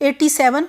87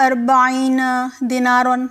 40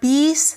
20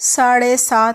7.5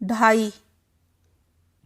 2.5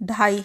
2.5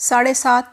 7.5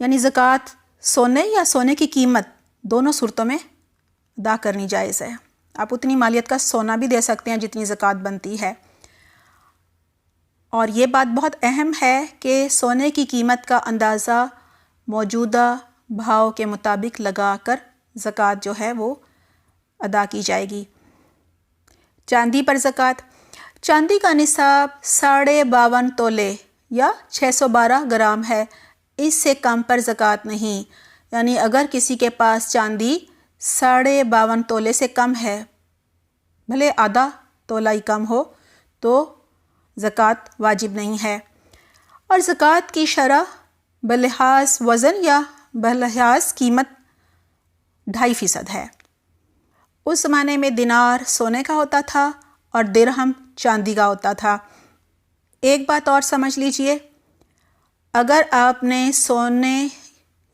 یعنی زکوٰۃ سونے یا سونے کی قیمت دونوں صورتوں میں ادا کرنی جائز ہے۔ آپ اتنی مالیت کا سونا بھی دے سکتے ہیں جتنی زکوٰۃ بنتی ہے۔ اور یہ بات بہت اہم ہے کہ سونے کی قیمت کا اندازہ موجودہ بھاؤ کے مطابق لگا کر زکوٰۃ جو ہے وہ ادا کی جائے گی۔ چاندی پر زکوٰۃ۔ چاندی کا نصاب 52.5 تولے یا 612 گرام ہے، اس سے کم پر زکوٰۃ نہیں۔ یعنی اگر کسی کے پاس چاندی 52.5 تولے سے کم ہے، بھلے آدھا تولہ ہی کم ہو، تو زکوٰۃ واجب نہیں ہے۔ اور زکوٰۃ کی شرح بلحاظ وزن یا بلحاظ قیمت 2.5% ہے۔ اس زمانے میں دینار سونے کا ہوتا تھا اور درہم چاندی کا ہوتا تھا۔ ایک بات اور سمجھ لیجئے، اگر آپ نے سونے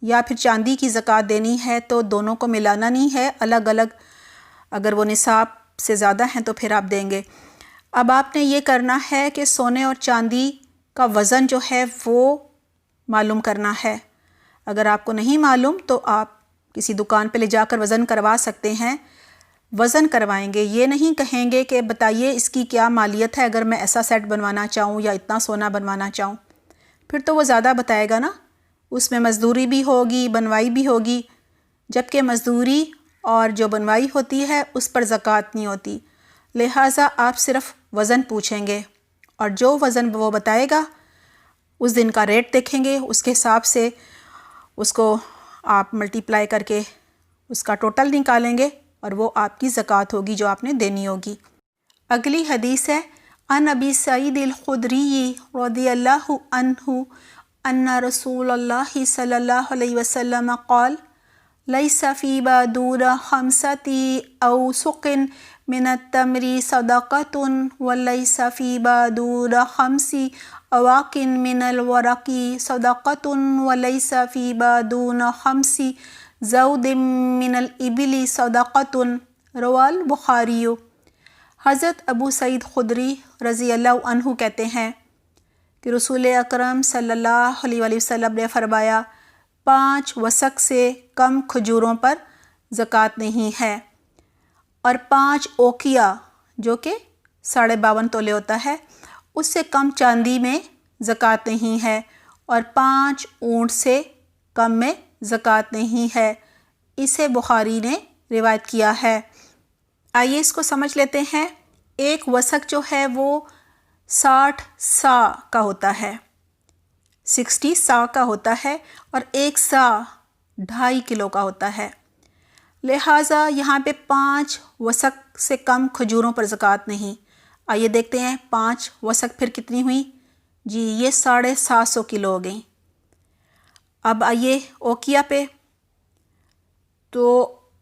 یا پھر چاندی کی زکوٰۃ دینی ہے تو دونوں کو ملانا نہیں ہے، الگ الگ۔ اگر وہ نصاب سے زیادہ ہیں تو پھر آپ دیں گے۔ اب آپ نے یہ کرنا ہے کہ سونے اور چاندی کا وزن جو ہے وہ معلوم کرنا ہے۔ اگر آپ کو نہیں معلوم تو آپ کسی دکان پہ لے جا کر وزن کروا سکتے ہیں۔ وزن کروائیں گے، یہ نہیں کہیں گے کہ بتائیے اس کی کیا مالیت ہے اگر میں ایسا سیٹ بنوانا چاہوں یا اتنا سونا بنوانا چاہوں، پھر تو وہ زیادہ بتائے گا نا۔ اس میں مزدوری بھی ہوگی، بنوائی بھی ہوگی، جبکہ مزدوری اور جو بنوائی ہوتی ہے اس پر زکوٰۃ نہیں ہوتی۔ لہٰذا آپ صرف وزن پوچھیں گے اور جو وزن وہ بتائے گا اس دن کا ریٹ دیکھیں گے، اس کے حساب سے اس کو آپ ملٹیپلائی کر کے اس کا ٹوٹل نکالیں گے اور وہ آپ کی زکوٰۃ ہوگی جو آپ نے دینی ہوگی۔ اگلی حدیث ہے عن ابی سعید الخدری رضی اللہ عنہ ان رسول اللہ صلی اللہ علیہ وسلم قال لیس فی بادور 5 اوسق من التمر صدقۃ ولیس فی بادور 5 اواق من الورق صدقۃ ولیس فی بادور 5 زود من الابل صدقۃ رواہ البخاری۔ حضرت ابو سعید خدری رضی اللہ عنہ کہتے ہیں کہ رسول اکرم صلی اللہ علیہ وسلم نے فرمایا 5 وسق سے کم کھجوروں پر زکوٰۃ نہیں ہے، اور 5 اوقیہ جو کہ 52.5 تولے ہوتا ہے اس سے کم چاندی میں زکوٰۃ نہیں ہے، اور 5 اونٹ سے کم میں زکوٰۃ نہیں ہے۔ اسے بخاری نے روایت کیا ہے۔ آئیے اس کو سمجھ لیتے ہیں۔ ایک وسق جو ہے وہ 60 سا کا ہوتا ہے، 60 سا کا ہوتا ہے، اور ایک سا 2.5 کلو کا ہوتا ہے۔ لہٰذا یہاں پہ 5 وسق سے کم کھجوروں پر زکوٰۃ نہیں۔ آئیے دیکھتے ہیں 5 وسق پھر کتنی ہوئی؟ جی یہ 750 کلو ہو گئی۔ اب آئیے اوقیہ پہ، تو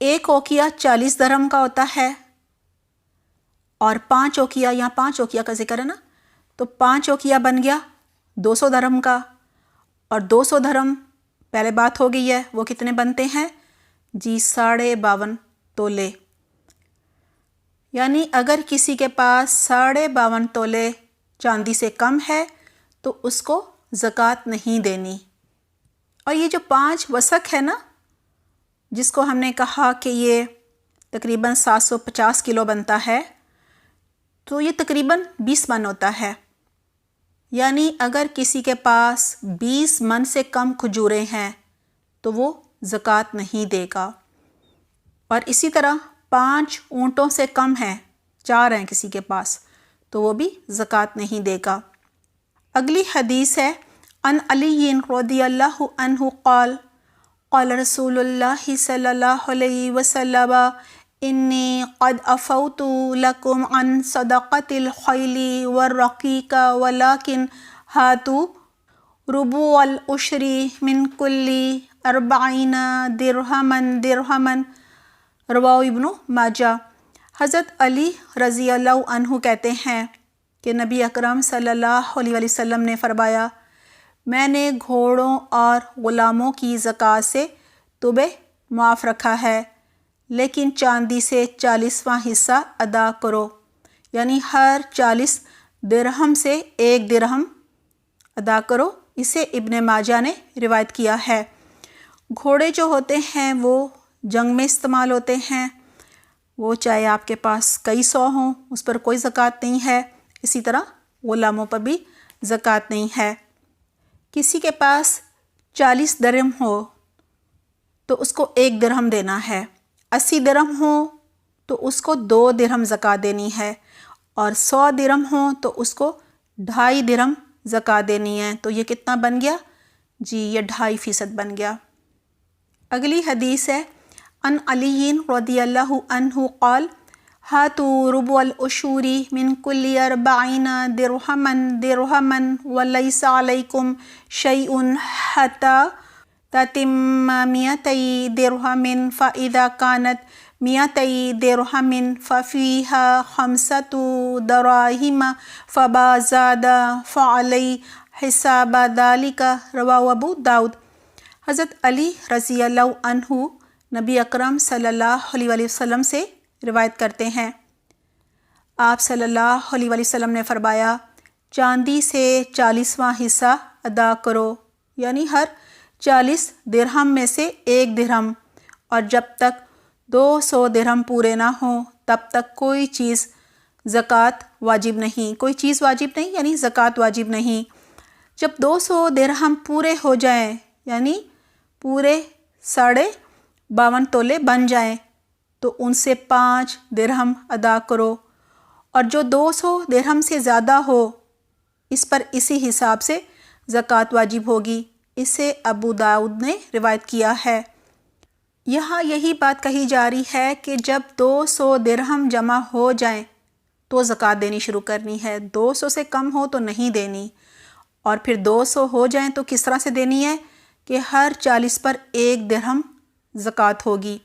ایک اوقیہ 40 درہم کا ہوتا ہے، اور 5 اوقیہ، یہاں 5 اوقیہ کا ذکر ہے نا، تو 5 اوقیہ بن گیا 200 درہم کا، اور 200 درہم پہلے بات ہو گئی ہے وہ کتنے بنتے ہیں؟ جی 52.5 تولے۔ یعنی اگر کسی کے پاس 52.5 تولے چاندی سے کم ہے تو اس کو زکوٰۃ نہیں دینی۔ اور یہ جو 5 وسق ہے نا، جس کو ہم نے کہا کہ یہ تقریباً 750 کلو بنتا ہے، تو یہ تقریباً 20 من ہوتا ہے۔ یعنی اگر کسی کے پاس 20 من سے کم کھجوریں ہیں تو وہ زکوٰۃ نہیں دے گا۔ اور اسی طرح 5 اونٹوں سے کم ہیں، 4 ہیں کسی کے پاس، تو وہ بھی زکوٰۃ نہیں دے گا۔ اگلی حدیث ہے عن علی رضی اللہ عنہ قال قال رسول اللہ صلی اللہ علیہ وسلم انی قد عفوت لکم عن صدقۃ الخیل والرقیق ولکن ہاتوا ربع العشر من کل 40 درہما رواہ ابن ماجہ۔ حضرت علی رضی اللہ عنہ کہتے ہیں کہ نبی اکرم صلی اللہ علیہ وسلم نے فرمایا میں نے گھوڑوں اور غلاموں کی زکوٰۃ سے تمہیں معاف رکھا ہے، لیکن چاندی سے 40واں حصہ ادا کرو، یعنی ہر 40 درہم سے 1 درہم ادا کرو، اسے ابن ماجہ نے روایت کیا ہے۔ گھوڑے جو ہوتے ہیں وہ جنگ میں استعمال ہوتے ہیں، وہ چاہے آپ کے پاس کئی 100 ہوں اس پر کوئی زکوٰۃ نہیں ہے۔ اسی طرح غلاموں پر بھی زکوٰۃ نہیں ہے۔ کسی کے پاس 40 درہم ہو تو اس کو 1 درہم دینا ہے، 80 درہم ہو تو اس کو 2 درہم زکوٰۃ دینی ہے، اور 100 درہم ہو تو اس کو 2.5 درہم زکوٰۃ دینی ہے۔ تو یہ کتنا بن گیا؟ جی یہ 2.5% بن گیا۔ اگلی حدیث ہے عن علی رضی اللہ عنہ قال ہاتوا ربع العشور من کل 40 درہما درہما ولیس علیکم شیء حتی تتم 200 درہم فاذا کانت 200 درہم ففیہا 5 دراہم فما زاد فعلی حساب ذلک رواہ ابو داؤد۔ حضرت علی رضی اللہ عنہ نبی اکرم صلی اللہ علیہ وآلہ وسلم سے روایت کرتے ہیں، آپ صلی اللہ علیہ وآلہ وسلم نے فرمایا، چاندی سے 40واں حصہ ادا کرو، یعنی ہر 40 درہم میں سے 1 درہم، اور جب تک 200 درہم پورے نہ ہوں تب تک کوئی چیز زکوٰۃ واجب نہیں، کوئی چیز واجب نہیں یعنی زکوٰۃ واجب نہیں۔ جب 200 درہم پورے ہو جائیں یعنی پورے 52.5 تولے بن جائیں تو ان سے 5 درہم ادا کرو، اور جو 200 درہم سے زیادہ ہو اس پر اسی حساب سے زکوٰۃ واجب ہوگی۔ اسے ابو داؤد نے روایت کیا ہے۔ یہاں یہی بات کہی جا رہی ہے کہ جب 200 درہم جمع ہو جائیں تو زکوٰۃ دینی شروع کرنی ہے، 200 سے کم ہو تو نہیں دینی، اور پھر 200 ہو جائیں تو کس طرح سے دینی ہے کہ ہر 40 پر 1 درہم زکوٰۃ ہوگی۔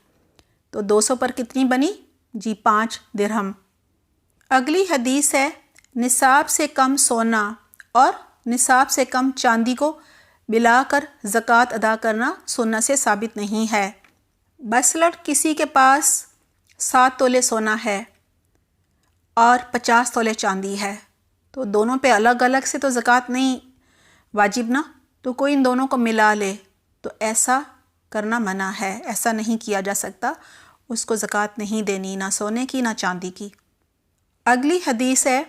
تو 200 پر کتنی بنی؟ جی 5 درہم۔ اگلی حدیث ہے نصاب سے کم سونا اور نصاب سے کم چاندی کو ملا کر زکوٰۃ ادا کرنا سنت سے ثابت نہیں ہے۔ مثلاً کسی کے پاس 7 تولے سونا ہے اور 50 تولے چاندی ہے، تو دونوں پہ الگ الگ سے تو زکوٰۃ نہیں واجب نا، تو کوئی ان دونوں کو ملا لے، تو ایسا کرنا منع ہے، ایسا نہیں کیا جا سکتا، اس کو زکوٰۃ نہیں دینی، نہ سونے کی نہ چاندی کی۔ اگلی حدیث ہے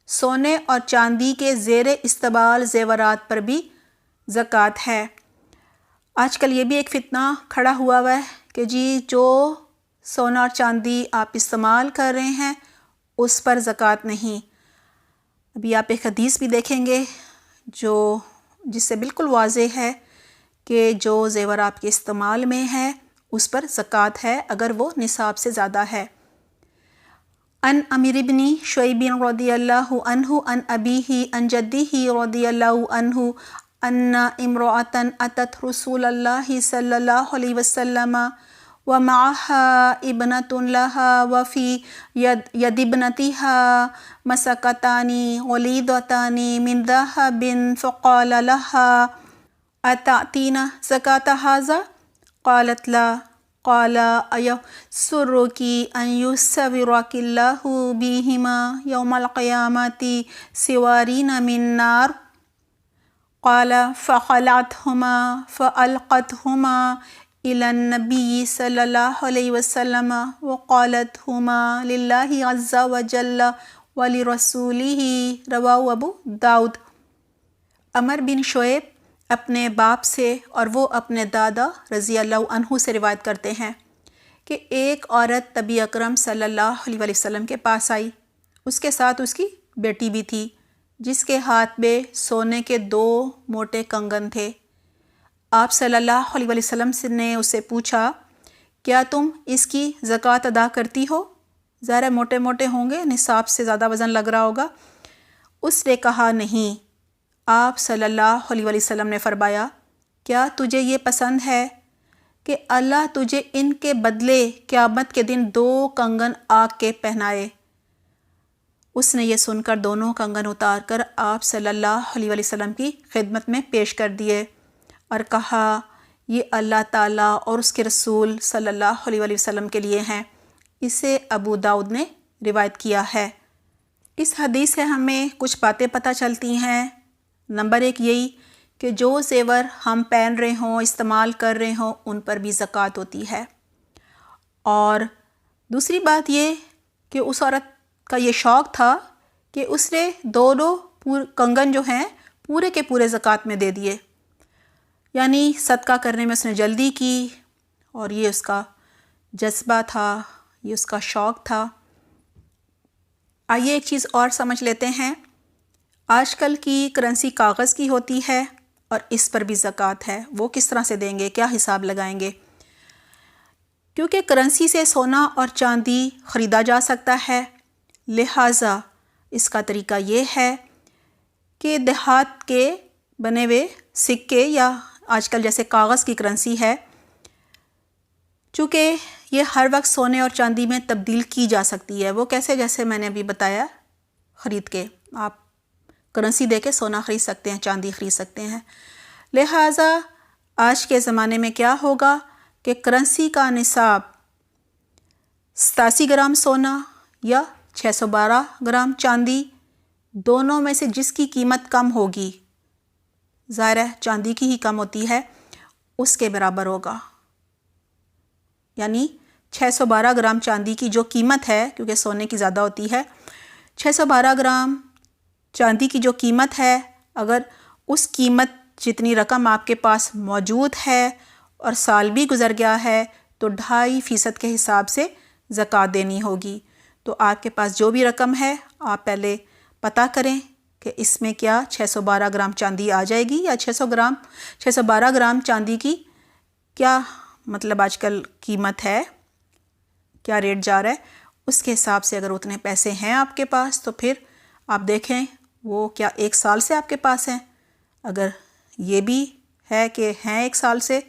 سونے اور چاندی کے زیر استعمال زیورات پر بھی زکوٰۃ ہے۔ آج کل یہ بھی ایک فتنہ کھڑا ہوا ہے کہ جی جو سونا اور چاندی آپ استعمال کر رہے ہیں اس پر زکوٰۃ نہیں۔ ابھی آپ ایک حدیث بھی دیکھیں گے جس سے بالکل واضح ہے کہ جو زیور آپ کے استعمال میں ہے اس پر زکوٰۃ ہے اگر وہ نصاب سے زیادہ ہے۔ عن عامر بن شعیب رضی اللہ عنہ عن ابیہ عن جدہ رضی اللہ عنہ ان امرأة اتت رسول اللہ صلی اللہ علیہ وسلم ومعها ابنة لها وفي يد ابنتها مسكتان غليظتان من ذهب فقال لها أتأتين زكاة هذا؟ قالت لا۔ قال أيسرك أن يسورك الله بهما يوم القيامة سوارين من نار؟ قال فخلعتهما فألقتهما إلى النبي صلى الله عليه وسلم وقالت هما لله عز وجل ولرسوله رواه ابو داؤد۔ عمر بن شعیب اپنے باپ سے اور وہ اپنے دادا رضی اللہ عنہ سے روایت کرتے ہیں کہ ایک عورت نبی اکرم صلی اللہ علیہ وسلم کے پاس آئی، اس کے ساتھ اس کی بیٹی بھی تھی جس کے ہاتھ میں سونے کے 2 موٹے کنگن تھے۔ آپ صلی اللہ علیہ وسلم نے اس سے پوچھا کیا تم اس کی زکوٰۃ ادا کرتی ہو؟ ظاہر موٹے موٹے ہوں گے، نصاب سے زیادہ وزن لگ رہا ہوگا۔ اس نے کہا نہیں۔ آپ صلی اللہ علیہ وسلم نے فرمایا کیا تجھے یہ پسند ہے کہ اللہ تجھے ان کے بدلے قیامت کے دن 2 کنگن آگ کے پہنائے؟ اس نے یہ سن کر دونوں کنگن اتار کر آپ صلی اللہ علیہ وسلم کی خدمت میں پیش کر دیے اور کہا یہ اللہ تعالیٰ اور اس کے رسول صلی اللہ علیہ وسلم کے لیے ہیں۔ اسے ابو داؤد نے روایت کیا ہے۔ اس حدیث سے ہمیں کچھ باتیں پتہ چلتی ہیں۔ نمبر 1 یہی کہ جو زیور ہم پہن رہے ہوں، استعمال کر رہے ہوں، ان پر بھی زکوٰۃ ہوتی ہے۔ اور دوسری بات یہ کہ اس عورت کا یہ شوق تھا کہ اس نے دونوں کنگن جو ہیں پورے کے پورے زکوٰۃ میں دے دیے، یعنی صدقہ کرنے میں اس نے جلدی کی، اور یہ اس کا جذبہ تھا، یہ اس کا شوق تھا۔ آئیے ایک چیز اور سمجھ لیتے ہیں۔ آج کل کی کرنسی کاغذ کی ہوتی ہے اور اس پر بھی زکوٰۃ ہے، وہ کس طرح سے دیں گے، کیا حساب لگائیں گے؟ کیونکہ کرنسی سے سونا اور چاندی خریدا جا سکتا ہے، لہٰذا اس کا طریقہ یہ ہے کہ دیہات کے بنے ہوئے سکے یا آج کل جیسے کاغذ کی کرنسی ہے، چونکہ یہ ہر وقت سونے اور چاندی میں تبدیل کی جا سکتی ہے۔ وہ کیسے؟ جیسے میں نے ابھی بتایا، خرید کے آپ کرنسی دے کے سونا خرید سکتے ہیں، چاندی خرید سکتے ہیں۔ لہٰذا آج کے زمانے میں کیا ہوگا کہ کرنسی کا نصاب 87 گرام سونا یا 612 گرام چاندی، دونوں میں سے جس کی قیمت کم ہوگی، ظاہر ہے چاندی کی ہی کم ہوتی ہے، اس کے برابر ہوگا۔ یعنی 612 گرام چاندی کی جو قیمت ہے، کیونکہ سونے کی زیادہ ہوتی ہے، 612 گرام چاندی کی جو قیمت ہے، اگر اس قیمت جتنی رقم آپ کے پاس موجود ہے اور سال بھی گزر گیا ہے تو 2.5% کے حساب سے زکوٰۃ دینی ہوگی۔ تو آپ کے پاس جو بھی رقم ہے آپ پہلے پتہ کریں کہ اس میں کیا 612 گرام چاندی آ جائے گی، یا 612 گرام چاندی کی کیا مطلب آج کل قیمت ہے، کیا ریٹ جا رہا ہے، اس کے حساب سے اگر اتنے پیسے ہیں آپ کے پاس تو پھر آپ دیکھیں وہ کیا 1 سال سے آپ کے پاس ہیں۔ اگر یہ بھی ہے کہ ہیں 1 سال سے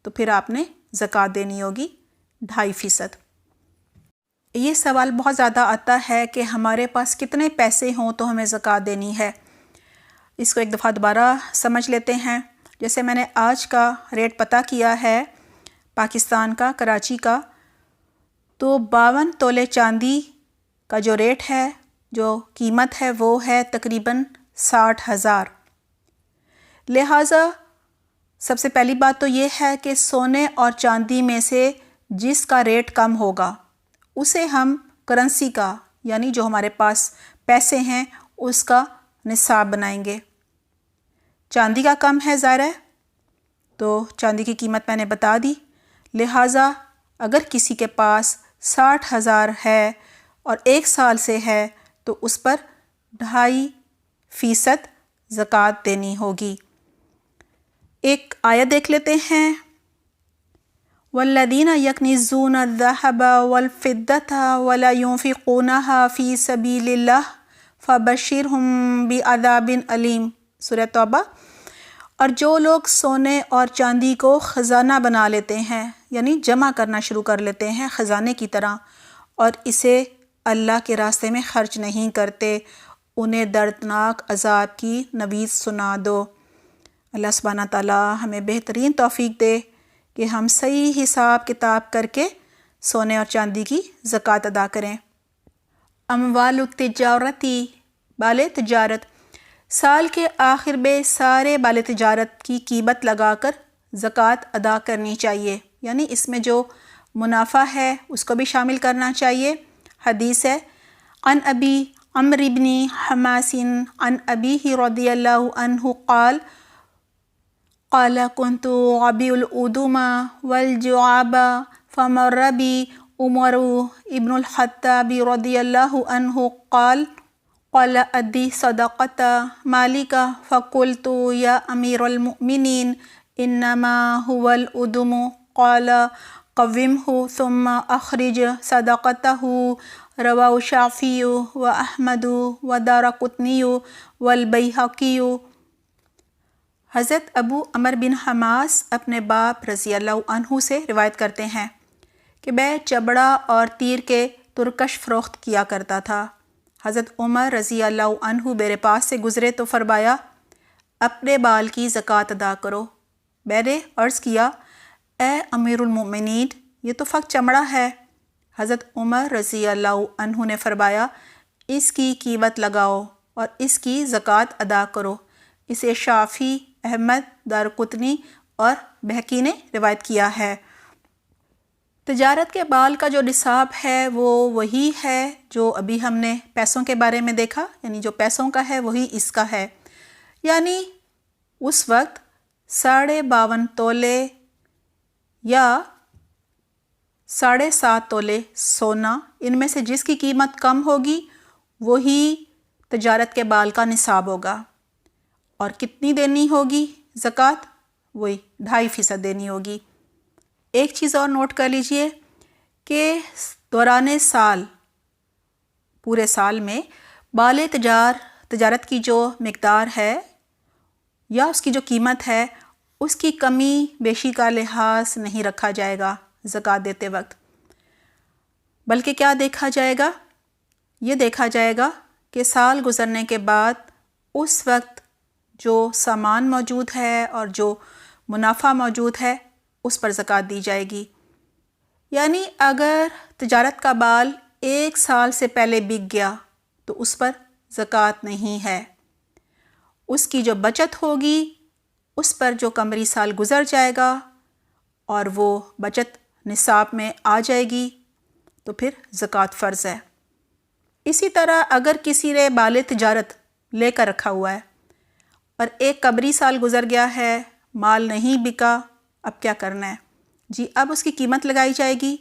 تو پھر آپ نے زکوٰۃ دینی ہوگی 2.5%۔ یہ سوال بہت زیادہ آتا ہے کہ ہمارے پاس کتنے پیسے ہوں تو ہمیں زکوٰۃ دینی ہے۔ اس کو ایک دفعہ دوبارہ سمجھ لیتے ہیں۔ جیسے میں نے آج کا ریٹ پتہ کیا ہے پاکستان کا، کراچی کا، تو 52 تولے چاندی کا جو ریٹ ہے، جو قیمت ہے، وہ ہے تقریباً 60,000۔ لہٰذا سب سے پہلی بات تو یہ ہے کہ سونے اور چاندی میں سے جس کا ریٹ کم ہوگا اسے ہم کرنسی کا، یعنی جو ہمارے پاس پیسے ہیں، اس کا نصاب بنائیں گے۔ چاندی کا کم ہے ظاہر ہے، تو چاندی کی قیمت میں نے بتا دی۔ لہٰذا اگر کسی کے پاس 60,000 ہے اور 1 سال سے ہے تو اس پر 2.5% زکوٰۃ دینی ہوگی۔ ایک آیت دیکھ لیتے ہیں، والذین یکنزون الذہب والفضة ولا ينفقونها فی سبیل اللہ فبشرہم بعذاب علیم، سورہ توبہ۔ اور جو لوگ سونے اور چاندی کو خزانہ بنا لیتے ہیں، یعنی جمع کرنا شروع کر لیتے ہیں خزانے کی طرح، اور اسے اللہ کے راستے میں خرچ نہیں کرتے، انہیں دردناک عذاب کی نوید سنا دو۔ اللہ سبحانہ تعالیٰ ہمیں بہترین توفیق دے کہ ہم صحیح حساب کتاب کر کے سونے اور چاندی کی زکوٰۃ ادا کریں۔ اموال التجارتی، بال تجارت، سال کے آخر میں سارے بال تجارت کی قیمت لگا کر زکوٰۃ ادا کرنی چاہیے، یعنی اس میں جو منافع ہے اس کو بھی شامل کرنا چاہیے۔ حدیث ہے، عن ابی عمرو بن حماس عن ابیہ رضی اللہ عنہ قال قال كنت ابيع الأدم والجعاب فمر بي عمر ابن الخطاب رضي الله عنه قال أدي صدقة مالك فقلت يا أمير المؤمنين إنما هو الأدم قال قومه ثم أخرج صدقته رواه الشافعي وأحمد والدارقطني والبيهقي۔ حضرت ابو عمرو بن حماس اپنے باپ رضی اللہ عنہ سے روایت کرتے ہیں کہ میں چمڑا اور تیر کے ترکش فروخت کیا کرتا تھا۔ حضرت عمر رضی اللہ عنہ میرے پاس سے گزرے تو فرمایا، اپنے بال کی زکوٰۃ ادا کرو۔ میں نے عرض کیا، اے امیر المؤمنین، یہ تو فقط چمڑا ہے۔ حضرت عمر رضی اللہ عنہ نے فرمایا، اس کی قیمت لگاؤ اور اس کی زکوٰۃ ادا کرو، اسے شافعی، احمد، دارقطنی اور بہقی نے روایت کیا ہے۔ تجارت کے مال کا جو نصاب ہے وہ وہی ہے جو ابھی ہم نے پیسوں کے بارے میں دیکھا، یعنی جو پیسوں کا ہے وہی اس کا ہے، یعنی اس وقت 52.5 تولے یا 7.5 تولے سونا، ان میں سے جس کی قیمت کم ہوگی وہی تجارت کے مال کا نصاب ہوگا۔ اور کتنی دینی ہوگی زکوٰۃ؟ وہی 2.5% دینی ہوگی۔ ایک چیز اور نوٹ کر لیجئے کہ دوران سال، پورے سال میں مال تجارت کی جو مقدار ہے یا اس کی جو قیمت ہے اس کی کمی بیشی کا لحاظ نہیں رکھا جائے گا زکوٰۃ دیتے وقت، بلکہ کیا دیکھا جائے گا؟ یہ دیکھا جائے گا کہ سال گزرنے کے بعد اس وقت جو سامان موجود ہے اور جو منافع موجود ہے اس پر زکوٰۃ دی جائے گی۔ یعنی اگر تجارت کا مال 1 سال سے پہلے بک گیا تو اس پر زکوٰۃ نہیں ہے۔ اس کی جو بچت ہوگی اس پر جو قمری سال گزر جائے گا اور وہ بچت نصاب میں آ جائے گی تو پھر زکوٰۃ فرض ہے۔ اسی طرح اگر کسی نے مال تجارت لے کر رکھا ہوا ہے اور 1 قمری سال گزر گیا ہے، مال نہیں بکا، اب کیا کرنا ہے؟ جی اب اس کی قیمت لگائی جائے گی،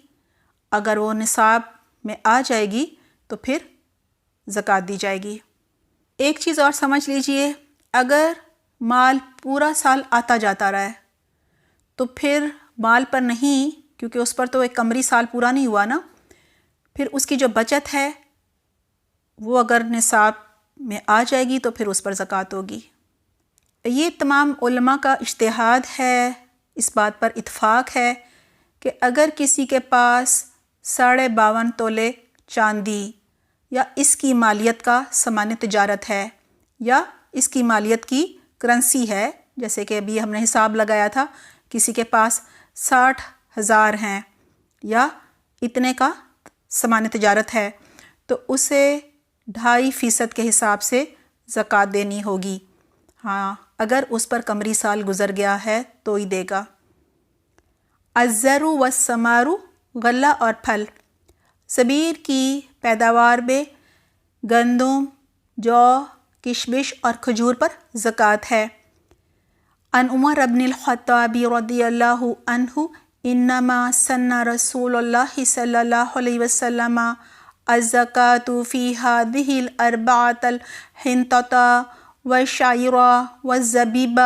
اگر وہ نصاب میں آ جائے گی تو پھر زکوٰۃ دی جائے گی۔ ایک چیز اور سمجھ لیجئے، اگر مال پورا سال آتا جاتا رہا ہے تو پھر مال پر نہیں، کیونکہ اس پر تو 1 قمری سال پورا نہیں ہوا نا، پھر اس کی جو بچت ہے وہ اگر نصاب میں آ جائے گی تو پھر اس پر زکوٰۃ ہوگی۔ یہ تمام علماء کا اجتہاد ہے، اس بات پر اتفاق ہے کہ اگر کسی کے پاس 52.5 تولے چاندی یا اس کی مالیت کا سامان تجارت ہے یا اس کی مالیت کی کرنسی ہے، جیسے کہ ابھی ہم نے حساب لگایا تھا، کسی کے پاس 60,000 ہیں یا اتنے کا سامان تجارت ہے تو اسے 2.5% کے حساب سے زکوٰۃ دینی ہوگی۔ ہاں اگر اس پر قمری سال گزر گیا ہے تو ہی دے گا۔ الزر والثمار، غلہ اور پھل، زمین کی پیداوار میں گندم، جو، کشمش اور کھجور پر زکوٰۃ ہے۔ عن عمر بن الخطاب رضی اللہ عنہ انما سن رسول اللہ صلی اللہ علیہ وسلم الزکاة فی هذه الاربعۃ الحنطۃ والشعیر والزبیب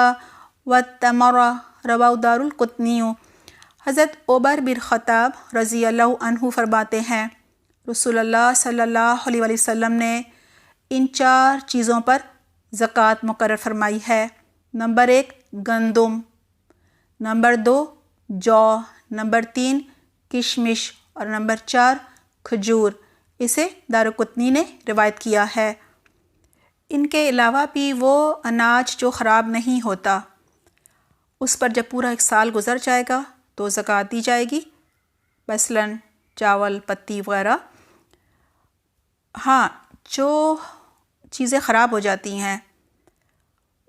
والتمر، رواہ دارقطنی۔ حضرت عمر بن خطاب رضی اللہ عنہ فرماتے ہیں رسول اللہ صلی اللہ علیہ وسلم نے ان 4 چیزوں پر زکوٰۃ مقرر فرمائی ہے۔ نمبر 1 گندم، نمبر 2 جو، نمبر 3 کشمش اور نمبر 4 کھجور۔ اسے دارقطنی نے روایت کیا ہے۔ ان کے علاوہ بھی وہ اناج جو خراب نہیں ہوتا، اس پر جب پورا 1 سال گزر جائے گا تو زکوٰۃ دی جائے گی، مثلاً چاول، پتی وغیرہ۔ ہاں جو چیزیں خراب ہو جاتی ہیں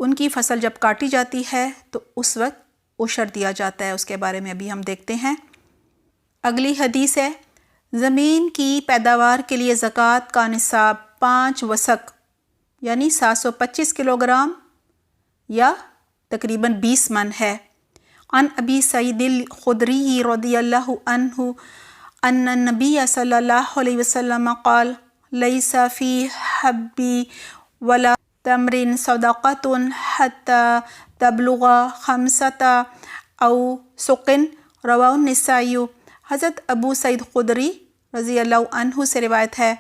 ان کی فصل جب کاٹی جاتی ہے تو اس وقت عشر دیا جاتا ہے، اس کے بارے میں ابھی ہم دیکھتے ہیں۔ اگلی حدیث ہے، زمین کی پیداوار کے لیے زکوٰۃ کا نصاب 5 وسق یعنی 725 کلوگرام یا تقریباً 20 من ہے۔ عن ابی سعید الخدری رضی اللہ عنہ ان النبی صلی اللہ علیہ وسلم قال لیس فی حبی ولا تمر صدقۃ حتی تبلغ 5 او سق، رواہ النسائی۔ حضرت ابو سعید خدری رضی اللہ عنہ سے روایت ہے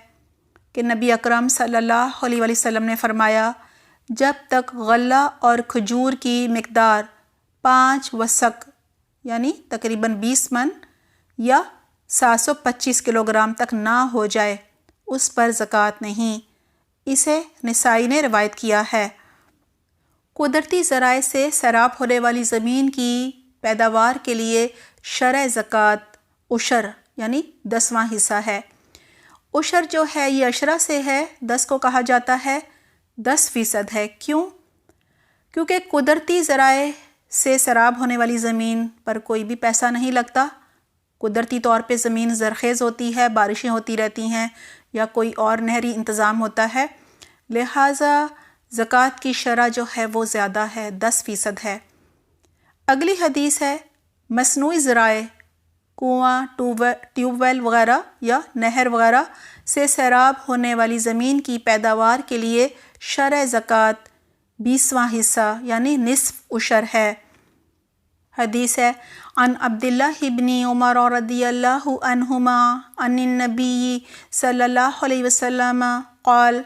کہ نبی اکرم صلی اللہ علیہ وسلم نے فرمایا، جب تک غلہ اور کھجور کی مقدار 5 وسق یعنی تقریباً 20 من یا 725 کلوگرام تک نہ ہو جائے اس پر زکوٰۃ نہیں۔ اسے نسائی نے روایت کیا ہے۔ قدرتی ذرائع سے سیراب ہونے والی زمین کی پیداوار کے لیے شرع زکوٰۃ عشر یعنی 10واں حصہ ہے۔ عشر جو ہے یہ عشرہ سے ہے، 10 کو کہا جاتا ہے، 10% ہے۔ کیوں؟ کیونکہ قدرتی ذرائع سے سیراب ہونے والی زمین پر کوئی بھی پیسہ نہیں لگتا. قدرتی طور پہ زمین زرخیز ہوتی ہے، بارشیں ہوتی رہتی ہیں یا کوئی اور نہری انتظام ہوتا ہے، لہٰذا زکوٰۃ کی شرح جو ہے وہ زیادہ ہے، 10% ہے. اگلی حدیث ہے مصنوعی ذرائع کنواں، ٹیوب ویل وغیرہ یا نہر وغیرہ سے سیراب ہونے والی زمین کی پیداوار کے لیے شرح زکوٰۃ 20واں حصہ یعنی نصف عشر ہے. حدیث ہے عن عبداللہ ابن عمر رضی اللہ عنہما عن النبی صلی اللہ علیہ وسلم قال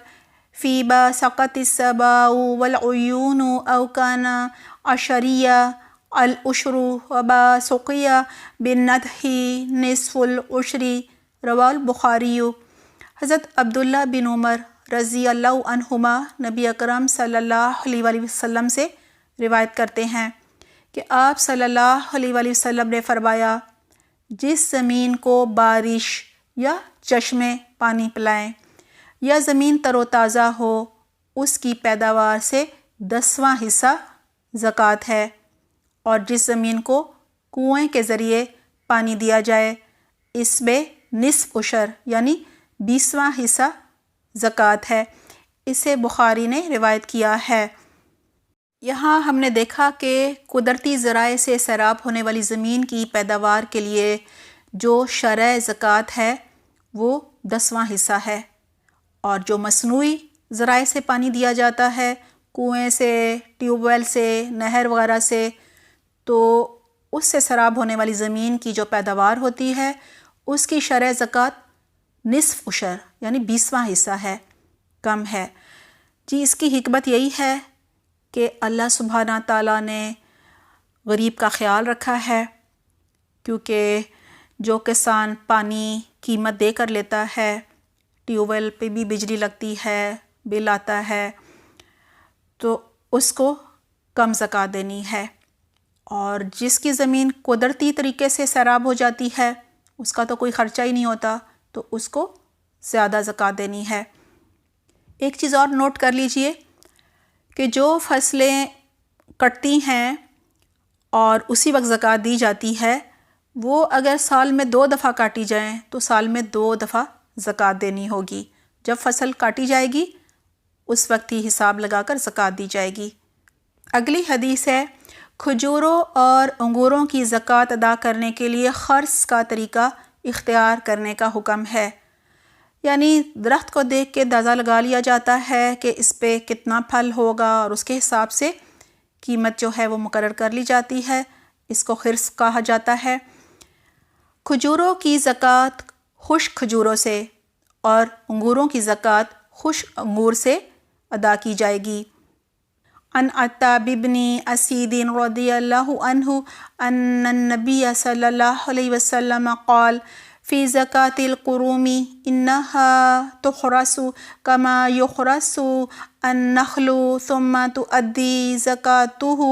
فیما سقط السماء والعیون او کان عشریہ العشر وما سقی بالندح نصف العشر رواہ البخاری. حضرت عبداللہ بن عمر رضی اللہ عنہما نبی اکرم صلی اللہ علیہ وآلہ وسلم سے روایت کرتے ہیں کہ آپ صلی اللہ علیہ وآلہ وسلم نے فرمایا، جس زمین کو بارش یا چشمے پانی پلائیں یا زمین تر و تازہ ہو، اس کی پیداوار سے 10واں حصہ زکوٰۃ ہے، اور جس زمین کو کنویں کے ذریعے پانی دیا جائے اس میں نصف عشر یعنی 20واں حصہ زکوٰۃ ہے. اسے بخاری نے روایت کیا ہے. یہاں ہم نے دیکھا کہ قدرتی ذرائع سے سیراب ہونے والی زمین کی پیداوار کے لیے جو شرح زکوٰۃ ہے وہ 10واں حصہ ہے، اور جو مصنوعی ذرائع سے پانی دیا جاتا ہے کنویں سے، ٹیوب ویل سے، نہر وغیرہ سے، تو اس سے سیراب ہونے والی زمین کی جو پیداوار ہوتی ہے اس کی شرح زکوٰۃ نصف عشر یعنی 20واں حصہ ہے، کم ہے. جی اس کی حکمت یہی ہے کہ اللہ سبحانہ تعالیٰ نے غریب کا خیال رکھا ہے، کیونکہ جو کسان پانی قیمت دے کر لیتا ہے، ٹیوب ویل پہ بھی بجلی لگتی ہے، بل آتا ہے، تو اس کو کم زکوٰۃ دینی ہے. اور جس کی زمین قدرتی طریقے سے سیراب ہو جاتی ہے، اس کا تو کوئی خرچہ ہی نہیں ہوتا، تو اس کو زیادہ زکوٰۃ دینی ہے. ایک چیز اور نوٹ کر لیجئے کہ جو فصلیں کٹتی ہیں اور اسی وقت زکوٰۃ دی جاتی ہے، وہ اگر سال میں 2 دفعہ کاٹی جائیں تو سال میں 2 دفعہ زکوٰۃ دینی ہوگی. جب فصل کاٹی جائے گی اس وقت ہی حساب لگا کر زکوٰۃ دی جائے گی. اگلی حدیث ہے کھجوروں اور انگوروں کی زکوٰۃ ادا کرنے کے لیے خرص کا طریقہ اختیار کرنے کا حکم ہے. یعنی درخت کو دیکھ کے اندازہ لگا لیا جاتا ہے کہ اس پہ کتنا پھل ہوگا، اور اس کے حساب سے قیمت جو ہے وہ مقرر کر لی جاتی ہے. اس کو خرص کہا جاتا ہے. کھجوروں کی زکوٰۃ خشک کھجوروں سے اور انگوروں کی زکوٰۃ خشک انگور سے ادا کی جائے گی. عن عتاب بن اسید رضی اللہ عنہ ان النبی صلی اللہ علیہ وسلم قال فی زکوٰۃ القروم انها تخرس کما یخرس النخل ثم تؤدی زکوٰتہ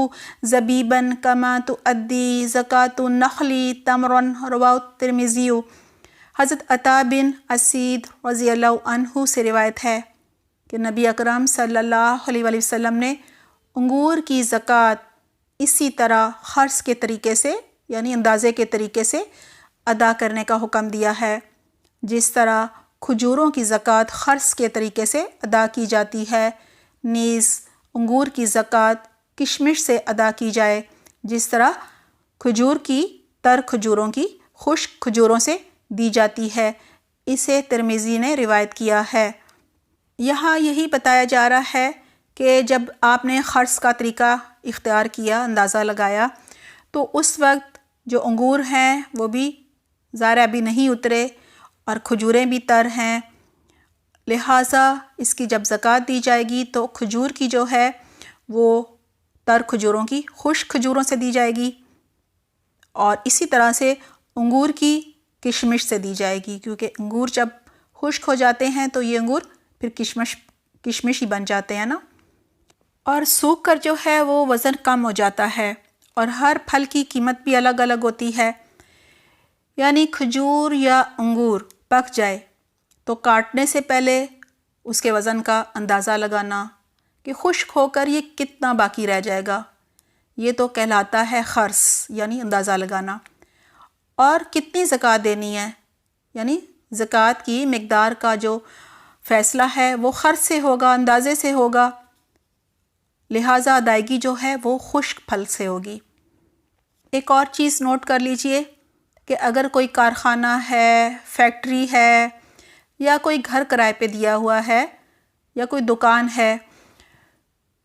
زبیبا کما تؤدی زکوٰۃ النخل تمرا رواہ الترمذی. حضرت عتاب بن اسید رضی اللہ عنہ سے روایت ہے کہ نبی اکرم صلی اللہ علیہ وآلہ وسلم نے انگور کی زکوٰۃ اسی طرح خرص کے طریقے سے یعنی اندازے کے طریقے سے ادا کرنے کا حکم دیا ہے، جس طرح کھجوروں کی زکوٰۃ خرص کے طریقے سے ادا کی جاتی ہے، نیز انگور کی زکوٰۃ کشمش سے ادا کی جائے جس طرح کھجور کی تر کھجوروں کی خشک کھجوروں سے دی جاتی ہے. اسے ترمذی نے روایت کیا ہے. یہاں یہی بتایا جا رہا ہے کہ جب آپ نے خرص کا طریقہ اختیار کیا، اندازہ لگایا، تو اس وقت جو انگور ہیں وہ بھی ظاہر ابھی نہیں اترے اور کھجوریں بھی تر ہیں، لہٰذا اس کی جب زکوٰۃ دی جائے گی تو کھجور کی جو ہے وہ تر کھجوروں کی خشک کھجوروں سے دی جائے گی، اور اسی طرح سے انگور کی کشمش سے دی جائے گی، کیونکہ انگور جب خشک ہو جاتے ہیں تو یہ انگور پھر کشمش ہی بن جاتے ہیں نا، اور سوکھ کر جو ہے وہ وزن کم ہو جاتا ہے، اور ہر پھل کی قیمت بھی الگ الگ ہوتی ہے. یعنی کھجور یا انگور پک جائے تو کاٹنے سے پہلے اس کے وزن کا اندازہ لگانا، کہ خشک ہو کر یہ کتنا باقی رہ جائے گا، یہ تو کہلاتا ہے خرص یعنی اندازہ لگانا۔ اور کتنی زکوٰۃ دینی ہے، یعنی زکوٰۃ کی مقدار کا جو فیصلہ ہے وہ خرچ سے ہوگا، اندازے سے ہوگا، لہٰذا ادائیگی جو ہے وہ خشک پھل سے ہوگی۔ ایک اور چیز نوٹ کر لیجئے کہ اگر کوئی کارخانہ ہے، فیکٹری ہے، یا کوئی گھر کرائے پہ دیا ہوا ہے، یا کوئی دکان ہے،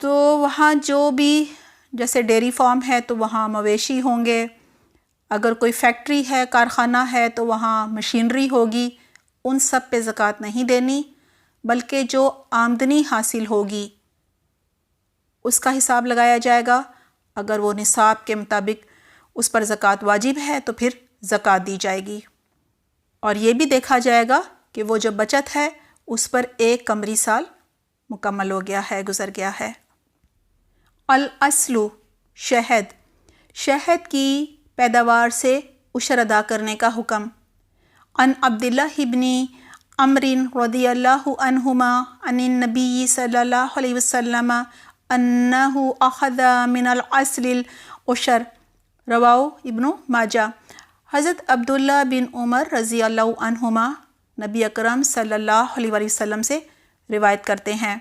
تو وہاں جو بھی جیسے ڈیری فارم ہے تو وہاں مویشی ہوں گے، اگر کوئی فیکٹری ہے، کارخانہ ہے تو وہاں مشینری ہوگی، ان سب پہ زکوٰۃ نہیں دینی، بلکہ جو آمدنی حاصل ہوگی اس کا حساب لگایا جائے گا۔ اگر وہ نصاب کے مطابق اس پر زکوٰۃ واجب ہے تو پھر زکوٰۃ دی جائے گی، اور یہ بھی دیکھا جائے گا کہ وہ جو بچت ہے اس پر 1 قمری سال مکمل ہو گیا ہے، گزر گیا ہے۔ الاصل شہد، شہد کی پیداوار سے عشر ادا کرنے کا حکم۔ عن عبداللہ ابن عمرو رضی اللہ عنہما عن النبی صلی اللہ علیہ وسلم انہ اخذ من العسل العشر، رواہ ابن ماجہ۔ حضرت عبداللہ بن عمر رضی اللہ عنہما نبی اکرم صلی اللہ علیہ وسلم سے روایت کرتے ہیں،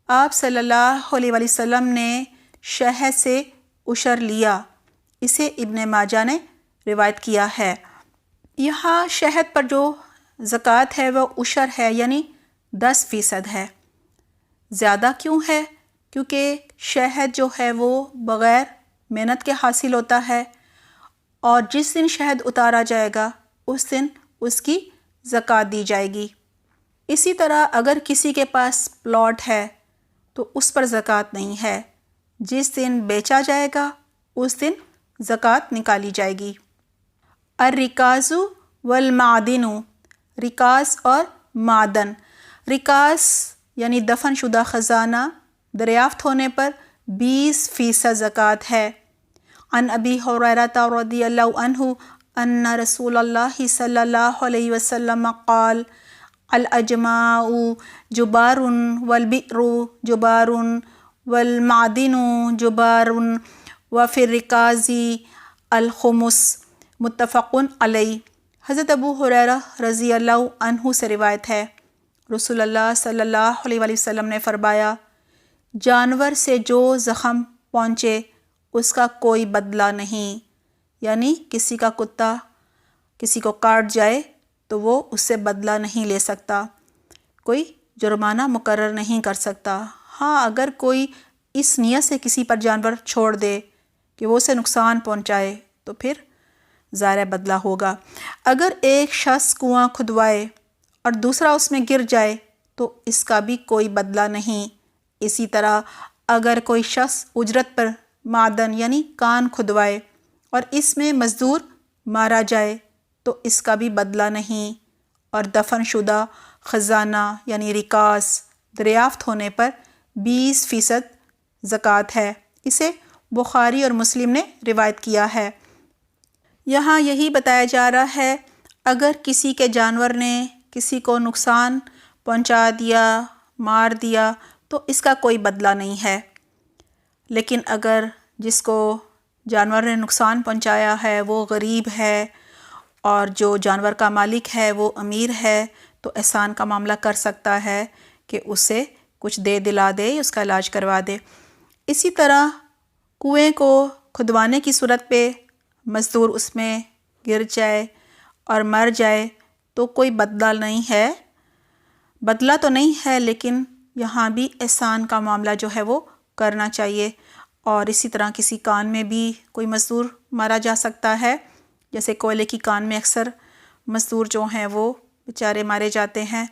آپ صلی اللہ علیہ وسلم نے شہد سے عشر لیا، اسے ابن ماجہ نے روایت کیا ہے۔ یہاں شہد پر جو زکوٰۃ ہے وہ عشر ہے، یعنی 10% ہے۔ زیادہ کیوں ہے؟ کیونکہ شہد جو ہے وہ بغیر محنت کے حاصل ہوتا ہے، اور جس دن شہد اتارا جائے گا اس دن اس کی زکوٰۃ دی جائے گی۔ اسی طرح اگر کسی کے پاس پلاٹ ہے تو اس پر زکوٰۃ نہیں ہے، جس دن بیچا جائے گا اس دن زکوٰۃ نکالی جائے گی۔ الرکاز والمعادن، رکاز اور معدن۔ رکاز یعنی دفن شدہ خزانہ دریافت ہونے پر 20% زکوٰۃ ہے۔ عن ابی ہریرہ رضی اللہ عنہ ان رسول اللہ صلی اللہ علیہ وسلم قال الاجماع جبار والبئر جبار والمعدن جبار وفی الرکاز الخمس، متفق علیہ۔ حضرت ابو ہریرہ رضی اللہ عنہ سے روایت ہے، رسول اللہ صلی اللہ علیہ وسلم نے فرمایا، جانور سے جو زخم پہنچے اس کا کوئی بدلہ نہیں، یعنی کسی کا کتا کسی کو کاٹ جائے تو وہ اس سے بدلہ نہیں لے سکتا، کوئی جرمانہ مقرر نہیں کر سکتا۔ ہاں اگر کوئی اس نیت سے کسی پر جانور چھوڑ دے کہ وہ اسے نقصان پہنچائے تو پھر ظاہر بدلہ ہوگا۔ اگر ایک شخص کنواں کھدوائے اور دوسرا اس میں گر جائے تو اس کا بھی کوئی بدلہ نہیں۔ اسی طرح اگر کوئی شخص اجرت پر معدن یعنی کان کھدوائے اور اس میں مزدور مارا جائے تو اس کا بھی بدلہ نہیں، اور دفن شدہ خزانہ یعنی رکاز دریافت ہونے پر 20% زکوٰۃ ہے۔ اسے بخاری اور مسلم نے روایت کیا ہے۔ یہاں یہی بتایا جا رہا ہے اگر کسی کے جانور نے کسی کو نقصان پہنچا دیا، مار دیا تو اس کا کوئی بدلہ نہیں ہے، لیکن اگر جس کو جانور نے نقصان پہنچایا ہے وہ غریب ہے اور جو جانور کا مالک ہے وہ امیر ہے تو احسان کا معاملہ کر سکتا ہے کہ اسے کچھ دے دلا دے، اس کا علاج کروا دے۔ اسی طرح کنویں کو کھدوانے کی صورت پہ مزدور اس میں گر جائے اور مر جائے تو کوئی بدلہ نہیں ہے، بدلہ تو نہیں ہے لیکن یہاں بھی احسان کا معاملہ جو ہے وہ کرنا چاہیے۔ اور اسی طرح کسی کان میں بھی کوئی مزدور مارا جا سکتا ہے، جیسے کوئلے کی کان میں اکثر مزدور جو ہیں وہ بیچارے مارے جاتے ہیں،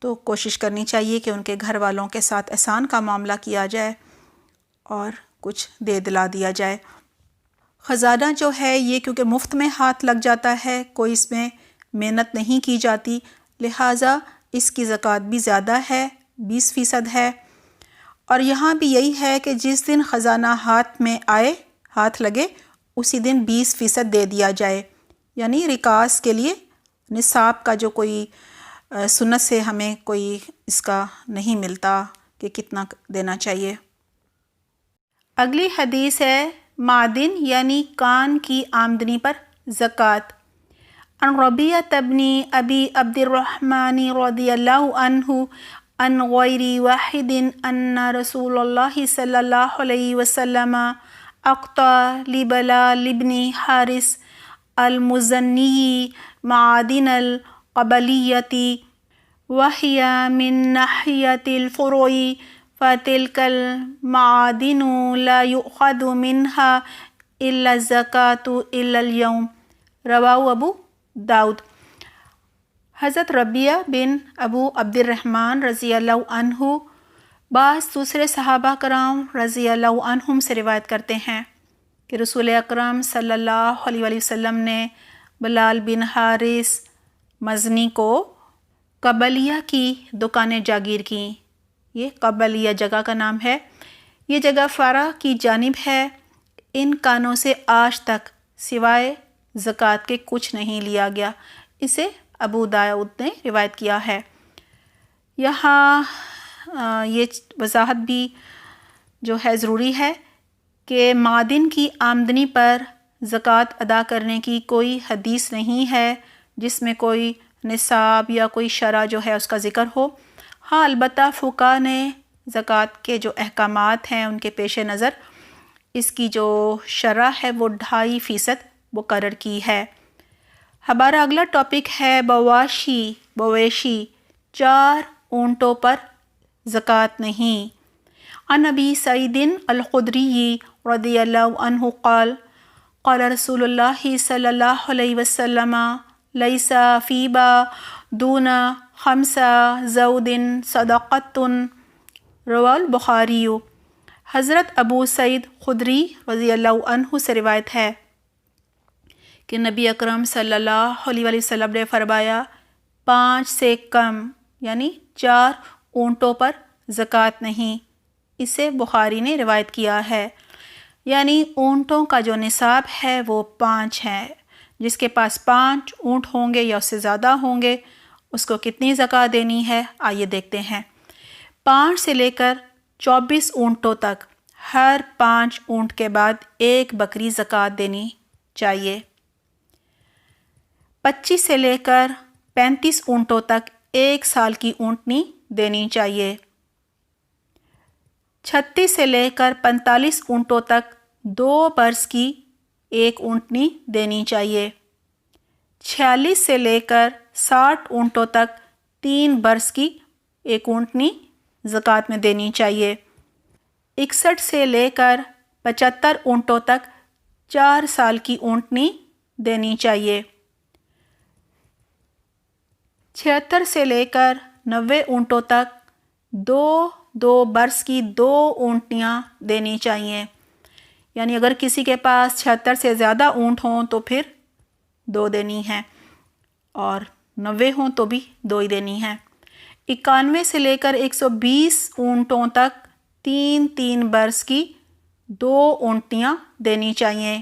تو کوشش کرنی چاہیے کہ ان کے گھر والوں کے ساتھ احسان کا معاملہ کیا جائے اور کچھ دے دلا دیا جائے۔ خزانہ جو ہے یہ کیونکہ مفت میں ہاتھ لگ جاتا ہے، کوئی اس میں محنت نہیں کی جاتی، لہٰذا اس کی زکوٰۃ بھی زیادہ ہے، 20% ہے۔ اور یہاں بھی یہی ہے کہ جس دن خزانہ ہاتھ میں آئے، ہاتھ لگے، اسی دن 20% دے دیا جائے، یعنی رکاز کے لیے نصاب کا جو کوئی سنت سے ہمیں کوئی اس کا نہیں ملتا کہ کتنا دینا چاہیے۔ اگلی حدیث ہے معدن یعنی کان کی آمدنی پر زکوٰۃ۔ عن ربیعۃ بن ابی عبد الرحمن رضی اللہ عنہ عن غیر واحد ان رسول اللہ صلی اللہ علیہ وسلم اقطع لبلال بن حارث المزنی معادن القبلیۃ وہی من ناحیۃ الفروع فتلک المعادن لا یؤخذ منها الا الزکاۃ الا اليوم، رواہ ابو داؤد۔ حضرت ربیعہ بن ابو عبد الرحمن رضی اللہ عنہ بعض دوسرے صحابہ کرام رضی اللہ عنہم سے روایت کرتے ہیں کہ رسول اکرم صلی اللہ علیہ وآلہ وسلم نے بلال بن حارث مزنی کو قبلیہ کی دکانیں جاگیر کیں۔ یہ قبلیہ جگہ کا نام ہے، یہ جگہ فارا کی جانب ہے۔ ان کانوں سے آج تک سوائے زکوٰۃ کے کچھ نہیں لیا گیا، اسے ابو داؤد نے روایت کیا ہے۔ یہاں یہ وضاحت بھی جو ہے ضروری ہے کہ معدن کی آمدنی پر زکوٰۃ ادا کرنے کی کوئی حدیث نہیں ہے جس میں کوئی نصاب یا کوئی شرح جو ہے اس کا ذکر ہو۔ ہاں البتہ فقہا نے زکوٰۃ کے جو احکامات ہیں ان کے پیش نظر اس کی جو شرح ہے وہ 2.5% مقرر کی ہے۔ ہمارا اگلا ٹاپک ہے مویشی 4 اونٹوں پر زکوٰۃ نہیں۔ عن ابی سعید الخدری رضی اللہ عنہ قال قال رسول اللہ صلی اللہ علیہ وسلم لیس فیما دون 5 زود صدقۃ، رواہ البخاری۔ حضرت ابو سعید خدری رضی اللہ عنہ سے روایت ہے کہ نبی اکرم صلی اللہ علیہ وآلہ وسلم نے فرمایا 5 سے کم یعنی 4 اونٹوں پر زکوٰۃ نہیں، اسے بخاری نے روایت کیا ہے۔ یعنی اونٹوں کا جو نصاب ہے وہ 5 ہے، جس کے پاس 5 اونٹ ہوں گے یا اس سے زیادہ ہوں گے اس کو کتنی زکوٰۃ دینی ہے، آئیے دیکھتے ہیں۔ 5 سے لے کر 24 اونٹوں تک ہر 5 اونٹ کے بعد 1 بکری زکوٰۃ دینی چاہیے۔ 25 سے لے کر 35 اونٹوں تک 1 سال کی اونٹنی دینی چاہیے۔ 36 سے لے کر 45 اونٹوں تک 2 برس کی 1 اونٹنی دینی چاہیے۔ 46 سے لے کر 60 اونٹوں تک 3 برس کی 1 اونٹنی زکوٰۃ میں دینی چاہیے۔ 61 سے لے کر 75 اونٹوں تک 4 سال کی اونٹنی دینی چاہیے۔ 76 سے لے کر 90 اونٹوں تک 2 برس کی 2 اونٹنیاں دینی چاہیے۔ یعنی اگر کسی کے پاس 76 سے زیادہ اونٹ ہوں تو پھر 2 دینی ہیں، اور 90 ہوں تو بھی 2 ہی دینی ہیں۔ 91 سے لے کر 120 اونٹوں تک 3 برس کی 2 اونٹنیاں دینی چاہیے۔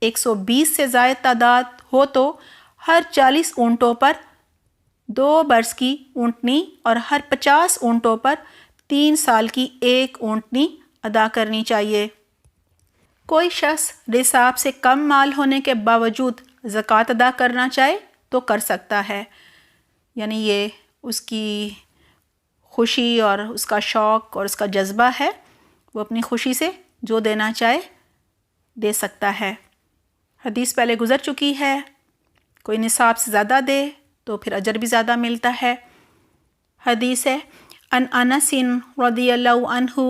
120 سے زائد تعداد ہو تو ہر 40 اونٹوں پر 2 برس کی اونٹنی اور ہر 50 اونٹوں پر 3 سال کی 1 اونٹنی ادا کرنی چاہیے۔ کوئی شخص نصاب سے کم مال ہونے کے باوجود زکوٰۃ ادا کرنا چاہے تو کر سکتا ہے، یعنی یہ اس کی خوشی اور اس کا شوق اور اس کا جذبہ ہے، وہ اپنی خوشی سے جو دینا چاہے دے سکتا ہے۔ حدیث پہلے گزر چکی ہے، کوئی نصاب سے زیادہ دے تو پھر اجر بھی زیادہ ملتا ہے۔ حدیث ہے عن انس رضی اللہ عنہ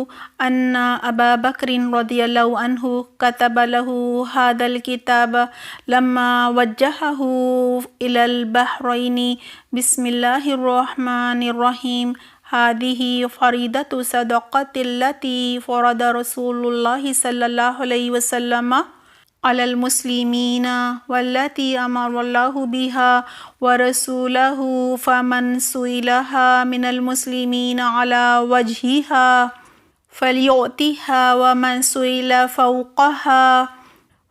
ان ابا بکر رضی اللہ عنہ كتب له هذا الكتاب لما وجهه الى البحرين بسم الله الرحمن الرحيم هذه فريضة صدقة التي فرض رسول الله صلى الله عليه وسلم على المسلمين والتي أمر الله بها ورسوله فمن سئلها من المسلمين على وجهها فليؤتها ومن سئل فوقها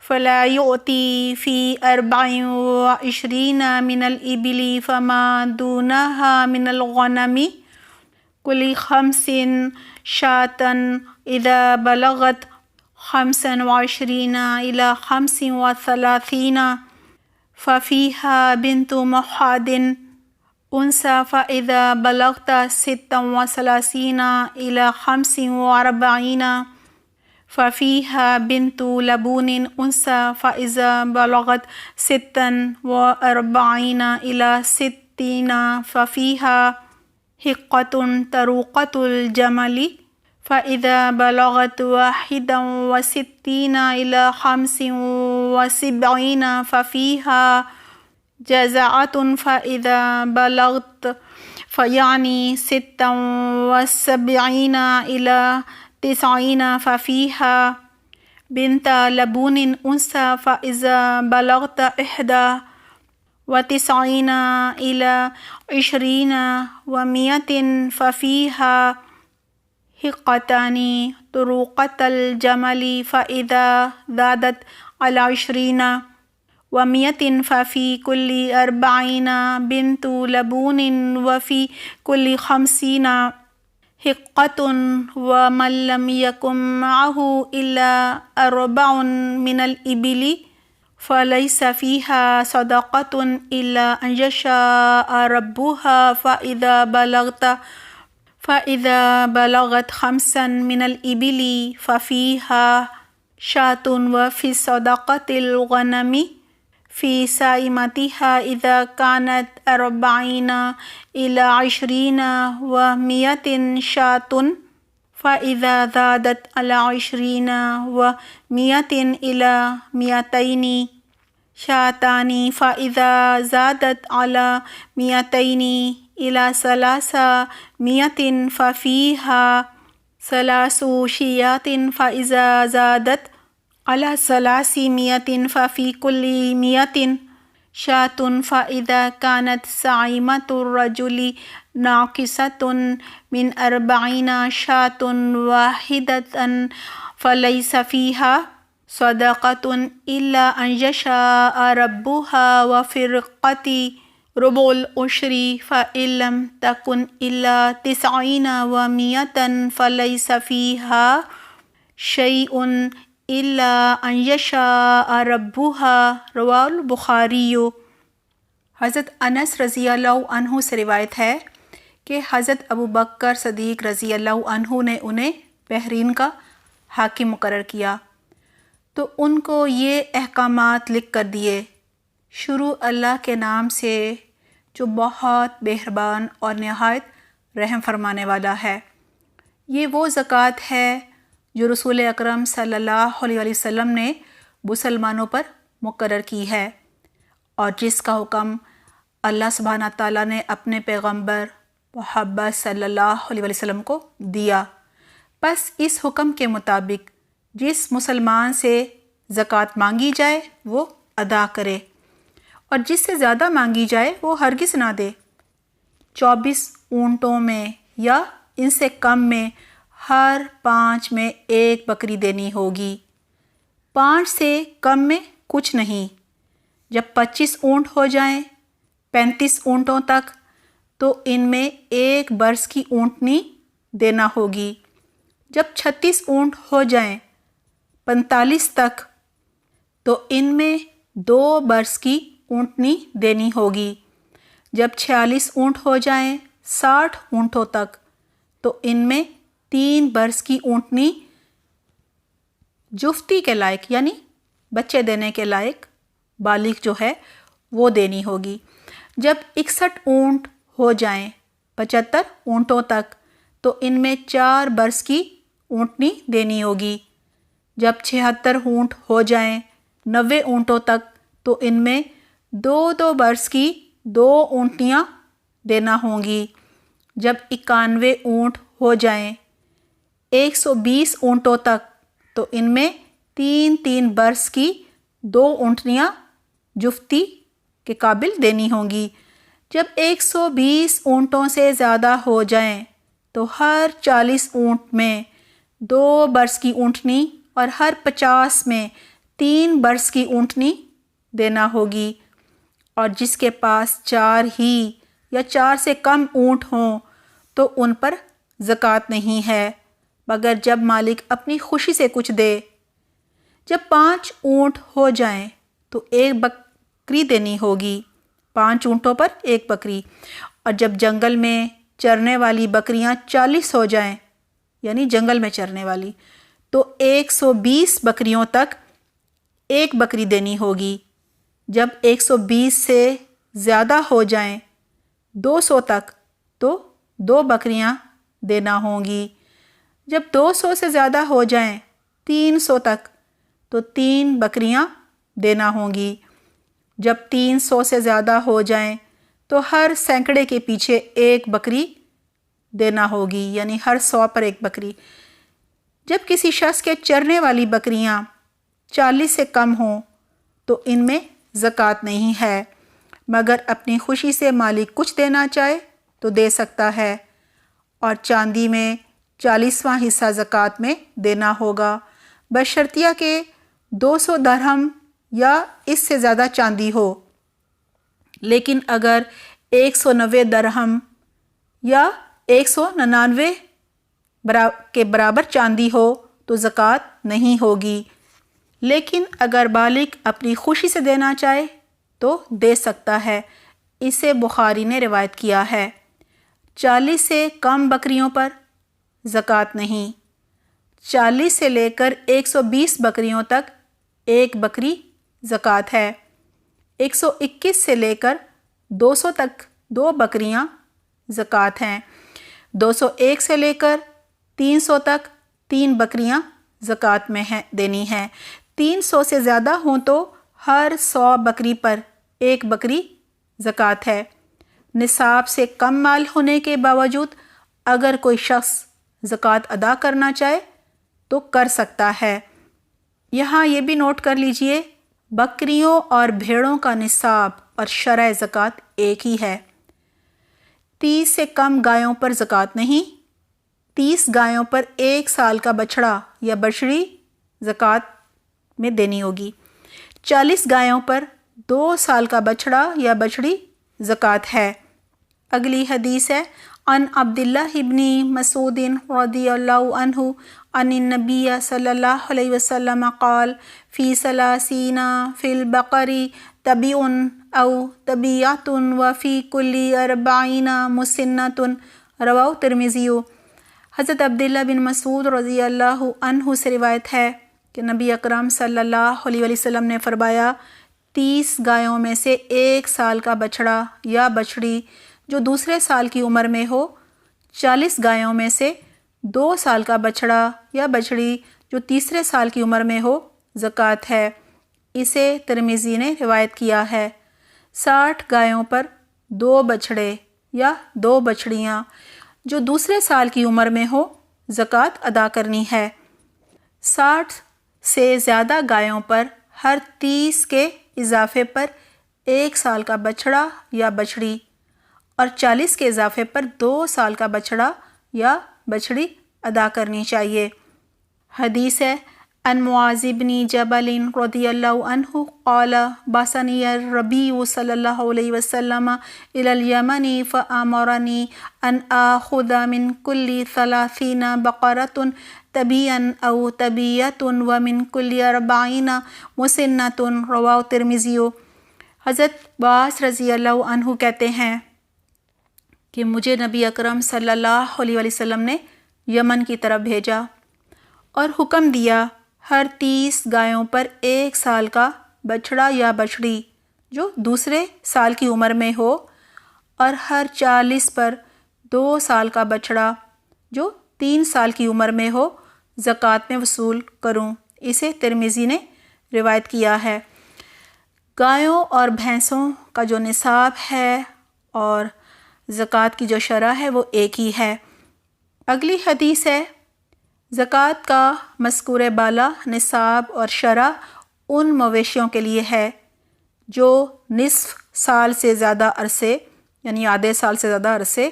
فلا يؤتي في 24 من الإبل فما دونها من الغنم كل 5 شاة إذا بلغت 25 إلى 35 ففيها بنت محاد أنثى، فإذا بلغت 36 إلى 45 ففيها بنت لبون أنثى، فإذا بلغت 46 إلى 60 ففيها حقة طروقة الجمل، فإذا بلغت 61 إلى 75 ففيها جزعة، فإذا بلغت فيعني 76 إلى 90 ففيها بنت لبون أنثى، فإذا بلغت 91 إلى 20 و100 ففيها حقتان طروقة الجمل، فإذا زادت على 20 و100 ففي كل 40 بنت لبون، وفي كل 50 حقة، ومن لم يكن معه إلا 4 من الإبل فليس فيها صدقة إلا أن يشاء ربها، فإذا بلغت 5 من الإبل ففيها شاة، وفي صدقة الغنم في سائمتها إذا كانت 40 إلى 20 و100 شاة، فإذا زادت على 20 و100 إلى 200 شاتان، فإذا زادت على 200 إلى 300 ففيها 3 شيات، فإذا زادت على 300 ففي كل 100 شاة، فإذا كانت سعيمة الرجل ناقصة من 40 شاة واحدة فليس فيها صدقة إلا أن يشاء ربها، وفي الرقة ربع العشر، فإن لم تكن إلا 90 و100 فليس فيها شيء إلا أن يشاء ربها، رواه البخاری۔ حضرت انس رضی اللہ عنہ سے روایت ہے کہ حضرت ابو بکر صدیق رضی اللہ عنہ نے انہیں بحرین کا حاکم مقرر کیا تو ان کو یہ احکامات لکھ کر دیے: شروع اللہ کے نام سے جو بہت مہربان اور نہایت رحم فرمانے والا ہے۔ یہ وہ زکوٰۃ ہے جو رسول اکرم صلی اللہ علیہ وسلم نے مسلمانوں پر مقرر کی ہے، اور جس کا حکم اللہ سبحانہ تعالیٰ نے اپنے پیغمبر محمد صلی اللہ علیہ وسلم کو دیا۔ پس اس حکم کے مطابق جس مسلمان سے زکوٰۃ مانگی جائے وہ ادا کرے، اور جس سے زیادہ مانگی جائے وہ ہرگز نہ دے۔ 24 اونٹوں میں یا ان سے کم میں ہر 5 میں 1 بکری دینی ہوگی، 5 سے کم میں کچھ نہیں۔ جب 25 اونٹ ہو جائیں 35 اونٹوں تک تو ان میں 1 برس کی اونٹنی دینا ہوگی۔ جب 36 اونٹ ہو جائیں 45 تک تو ان میں 2 برس کی اونٹنی دینی ہوگی۔ جب 46 اونٹ ہو جائیں 60 اونٹوں تک تو ان میں 3 برس کی اونٹنی جفتی کے لائق یعنی بچے دینے کے لائق بالغ جو ہے وہ دینی ہوگی۔ جب 61 اونٹ ہو جائیں 75 اونٹوں تک تو ان میں 4 برس کی اونٹنی دینی ہوگی۔ جب 76 اونٹ ہو جائیں 90 اونٹوں تک تو ان میں 2 برس کی 2 اونٹنیاں دینا ہوں گی۔ جب 91 اونٹ ہو جائیں 120 اونٹوں تک تو ان میں 3 برس کی 2 اونٹنیاں جفتی کے قابل دینی ہوں گی۔ جب 120 اونٹوں سے زیادہ ہو جائیں تو ہر 40 اونٹ میں 2 برس کی اونٹنی اور ہر 50 میں 3 برس کی اونٹنی دینا ہوگی، اور جس کے پاس 4 ہی یا 4 سے کم اونٹ ہوں تو ان پر زکوٰۃ نہیں ہے مگر جب مالک اپنی خوشی سے کچھ دے۔ جب 5 اونٹ ہو جائیں تو 1 بکری دینی ہوگی، 5 اونٹوں پر 1 بکری، اور جب جنگل میں چرنے والی بکریاں 40 ہو جائیں، یعنی جنگل میں چرنے والی، تو 120 بکریوں تک 1 بکری دینی ہوگی۔ جب 120 سے زیادہ ہو جائیں 200 تک تو 2 بکریاں دینا ہوں گی۔ جب 200 سے زیادہ ہو جائیں 300 تک تو 3 بکریاں دینا ہوں گی۔ جب 300 سے زیادہ ہو جائیں تو ہر سینکڑے کے پیچھے 1 بکری دینا ہوگی، یعنی ہر 100 پر 1 بکری۔ جب کسی شخص کے چرنے والی بکریاں 40 سے کم ہوں تو ان میں زکوٰۃ نہیں ہے، مگر اپنی خوشی سے مالک کچھ دینا چاہے تو دے سکتا ہے، اور چاندی میں 40واں حصہ زکوٰۃ میں دینا ہوگا، بشرطیہ کہ 200 درہم یا اس سے زیادہ چاندی ہو۔ لیکن اگر 190 درہم یا 199 کے برابر چاندی ہو تو زکوٰۃ نہیں ہوگی، لیکن اگر بالغ اپنی خوشی سے دینا چاہے تو دے سکتا ہے۔ اسے بخاری نے روایت کیا ہے۔ 40 سے کم بکریوں پر زکوٰۃ نہیں، 40 سے لے کر 120 بکریوں تک 1 بکری زکوٰۃ ہے، 121 سے لے کر 200 تک 2 بکریاں زکوٰۃ ہیں، 201 سے لے کر 300 تک 3 بکریاں زکوٰۃ میں دینی ہیں۔ 300 سے زیادہ ہوں تو ہر 100 بکری پر 1 بکری زکوٰۃ ہے۔ نصاب سے کم مال ہونے کے باوجود اگر کوئی شخص زکوٰۃ ادا کرنا چاہے تو کر سکتا ہے۔ یہاں یہ بھی نوٹ کر لیجئے، بکریوں اور بھیڑوں کا نصاب اور شرح زکوٰۃ ایک ہی ہے۔ 30 سے کم گایوں پر زکوٰۃ نہیں، 30 گایوں پر 1 سال کا بچھڑا یا بچڑی زکوٰۃ میں دینی ہوگی، 40 گایوں پر 2 سال کا بچھڑا یا بچڑی زکوٰۃ ہے۔ اگلی حدیث ہے، عن عبداللہ ابن مسعود رضی اللہ عنہ عن النبی صلی اللہ علیہ وسلم قال فی 30 فی البقر تبع او تبیعۃ وفی کل 40 مسنۃ، رواہ ترمذی۔ حضرت عبداللہ بن مسعود رضی اللہ عنہ سے روایت ہے کہ نبی اکرم صلی اللہ علیہ وسلم نے فرمایا، 30 گایوں میں سے 1 سال کا بچھڑا یا بچڑی جو دوسرے سال کی عمر میں ہو، 40 گایوں میں سے 2 سال کا بچھڑا یا بچڑی جو تیسرے سال کی عمر میں ہو زکوٰۃ ہے۔ اسے ترمذی نے روایت کیا ہے۔ 60 گایوں پر 2 بچھڑے یا 2 بچڑیاں جو دوسرے سال کی عمر میں ہو زکوٰۃ ادا کرنی ہے۔ 60 سے زیادہ گایوں پر ہر 30 کے اضافے پر 1 سال کا بچھڑا یا بچڑی، اور 40 کے اضافے پر 2 سال کا بچھڑا یا بچڑی ادا کرنی چاہیے۔ حدیث ہے، عن معاذ بن جبل رضی اللہ عنہ قال بعثنی النبی صلی اللہ علیہ وسلم الی الیمن فامرنی ان آخذ من کل 30 بقرۃ تبیعا او تبیعۃ ومن کل 40 مسنۃ، رواہ ترمذی۔ حضرت بعث رضی اللہ عنہ کہتے ہیں کہ مجھے نبی اکرم صلی اللہ علیہ وسلم نے یمن کی طرف بھیجا اور حکم دیا، ہر 30 گایوں پر 1 سال کا بچھڑا یا بچڑی جو دوسرے سال کی عمر میں ہو، اور ہر 40 پر 2 سال کا بچھڑا جو 3 سال کی عمر میں ہو زکوٰۃ میں وصول کروں۔ اسے ترمذی نے روایت کیا ہے۔ گایوں اور بھینسوں کا جو نصاب ہے اور زکوٰۃ کی جو شرح ہے وہ ایک ہی ہے۔ اگلی حدیث ہے، زکوٰۃ کا مذکور بالا نصاب اور شرح ان مویشیوں کے لیے ہے جو نصف سال سے زیادہ عرصے، یعنی آدھے سال سے زیادہ عرصے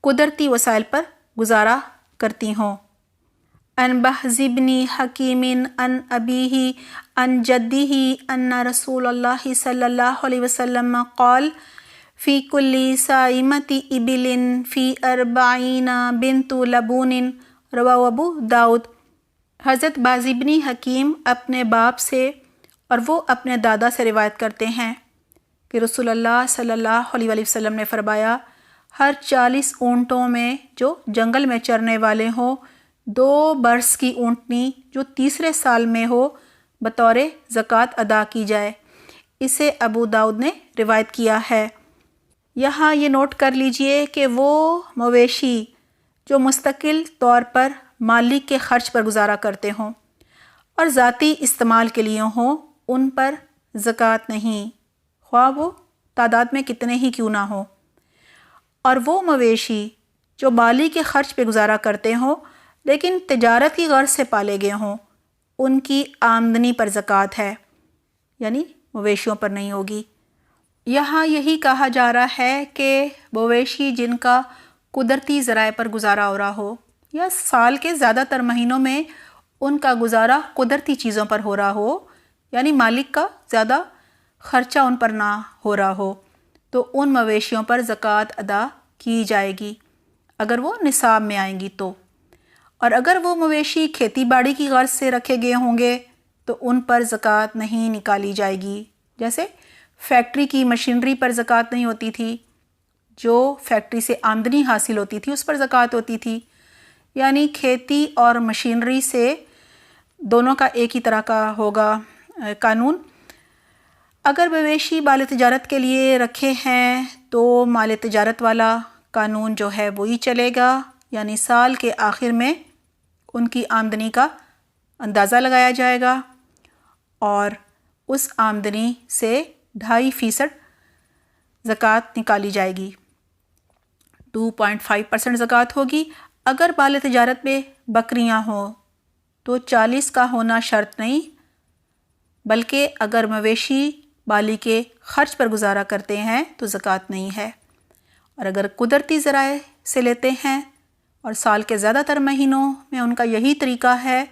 قدرتی وسائل پر گزارا کرتی ہوں۔ عن بہز بن حکیم عن ابیہ عن جدہ ان رسول اللہ صلی اللہ علیہ وسلم قال فی کلی سائمتی ابلن فی اربعین بنت لبون، رواہ ابو داؤد۔ حضرت باز ابن حکیم اپنے باپ سے اور وہ اپنے دادا سے روایت کرتے ہیں کہ رسول اللہ صلی اللہ علیہ وسلم نے فرمایا، ہر 40 اونٹوں میں جو جنگل میں چرنے والے ہوں 2 برس کی اونٹنی جو تیسرے سال میں ہو بطور زکوٰۃ ادا کی جائے۔ اسے ابو داؤد نے روایت کیا ہے۔ یہاں یہ نوٹ کر لیجئے کہ وہ مویشی جو مستقل طور پر مالک کے خرچ پر گزارا کرتے ہوں اور ذاتی استعمال کے لیے ہوں، ان پر زکوٰۃ نہیں، خواہ وہ تعداد میں کتنے ہی کیوں نہ ہوں۔ اور وہ مویشی جو مالک کے خرچ پہ گزارا کرتے ہوں لیکن تجارت کی غرض سے پالے گئے ہوں، ان کی آمدنی پر زکوٰۃ ہے، یعنی مویشیوں پر نہیں ہوگی۔ یہاں یہی کہا جا رہا ہے کہ مویشی جن کا قدرتی ذرائع پر گزارا ہو رہا ہو یا سال کے زیادہ تر مہینوں میں ان کا گزارا قدرتی چیزوں پر ہو رہا ہو، یعنی مالک کا زیادہ خرچہ ان پر نہ ہو رہا ہو، تو ان مویشیوں پر زکوٰۃ ادا کی جائے گی اگر وہ نصاب میں آئیں گی تو۔ اور اگر وہ مویشی کھیتی باڑی کی غرض سے رکھے گئے ہوں گے تو ان پر زکوٰۃ نہیں نکالی جائے گی۔ جیسے فیکٹری کی مشینری پر زکوٰۃ نہیں ہوتی تھی، جو فیکٹری سے آمدنی حاصل ہوتی تھی اس پر زکوٰۃ ہوتی تھی، یعنی کھیتی اور مشینری سے دونوں کا ایک ہی طرح کا ہوگا قانون۔ اگر مویشی مال تجارت کے لیے رکھے ہیں تو مال تجارت والا قانون جو ہے وہی چلے گا، یعنی سال کے آخر میں ان کی آمدنی کا اندازہ لگایا جائے گا اور اس آمدنی سے 2.5% زکوٰۃ نکالی جائے گی، 2.5% زکوٰۃ ہوگی۔ اگر مال تجارت میں بکریاں ہوں تو 40 کا ہونا شرط نہیں، بلکہ اگر مویشی مالک کے خرچ پر گزارا کرتے ہیں تو زکوٰۃ نہیں ہے۔ اور اگر قدرتی ذرائع سے لیتے ہیں اور سال کے زیادہ تر مہینوں میں ان کا یہی طریقہ ہے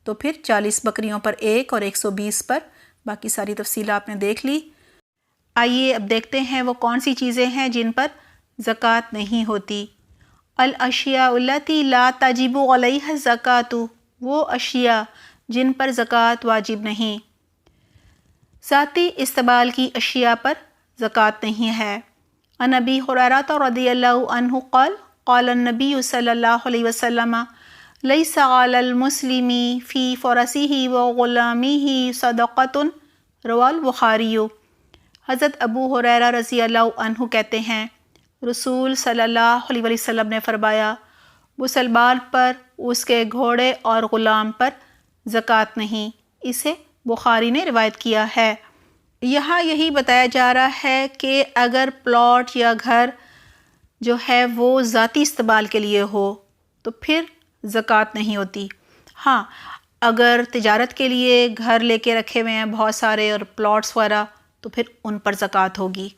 تو پھر 40 بکریوں پر 1 اور 120 پر، باقی ساری تفصیل آپ نے دیکھ لی۔ آئیے اب دیکھتے ہیں وہ کون سی چیزیں ہیں جن پر زکوٰۃ نہیں ہوتی۔ الاشیاء التی لا تجب علیہا الزکوٰۃ، وہ اشیاء جن پر زکوٰۃ واجب نہیں۔ ذاتی استعمال کی اشیاء پر زکوٰۃ نہیں ہے۔ عن ابی ہریرہ رضی اللہ عنہ قال قال النبی صلی اللہ علیہ وسلم لیس علی المسلم فی فرسہ وغلامہ صدقۃ، رواہ البخاری۔ حضرت ابو ہریرہ رضی اللہ عنہ کہتے ہیں رسول صلی اللہ علیہ وسلم نے فرمایا، مسلمان پر، اس کے گھوڑے اور غلام پر زکوٰۃ نہیں۔ اسے بخاری نے روایت کیا ہے۔ یہاں یہی بتایا جا رہا ہے کہ اگر پلاٹ یا گھر جو ہے وہ ذاتی استعمال کے لیے ہو تو پھر زکوٰۃ نہیں ہوتی۔ ہاں، اگر تجارت کے لیے گھر لے کے رکھے ہوئے ہیں بہت سارے اور پلاٹس وغیرہ تو پھر ان پر زکوٰۃ ہوگی۔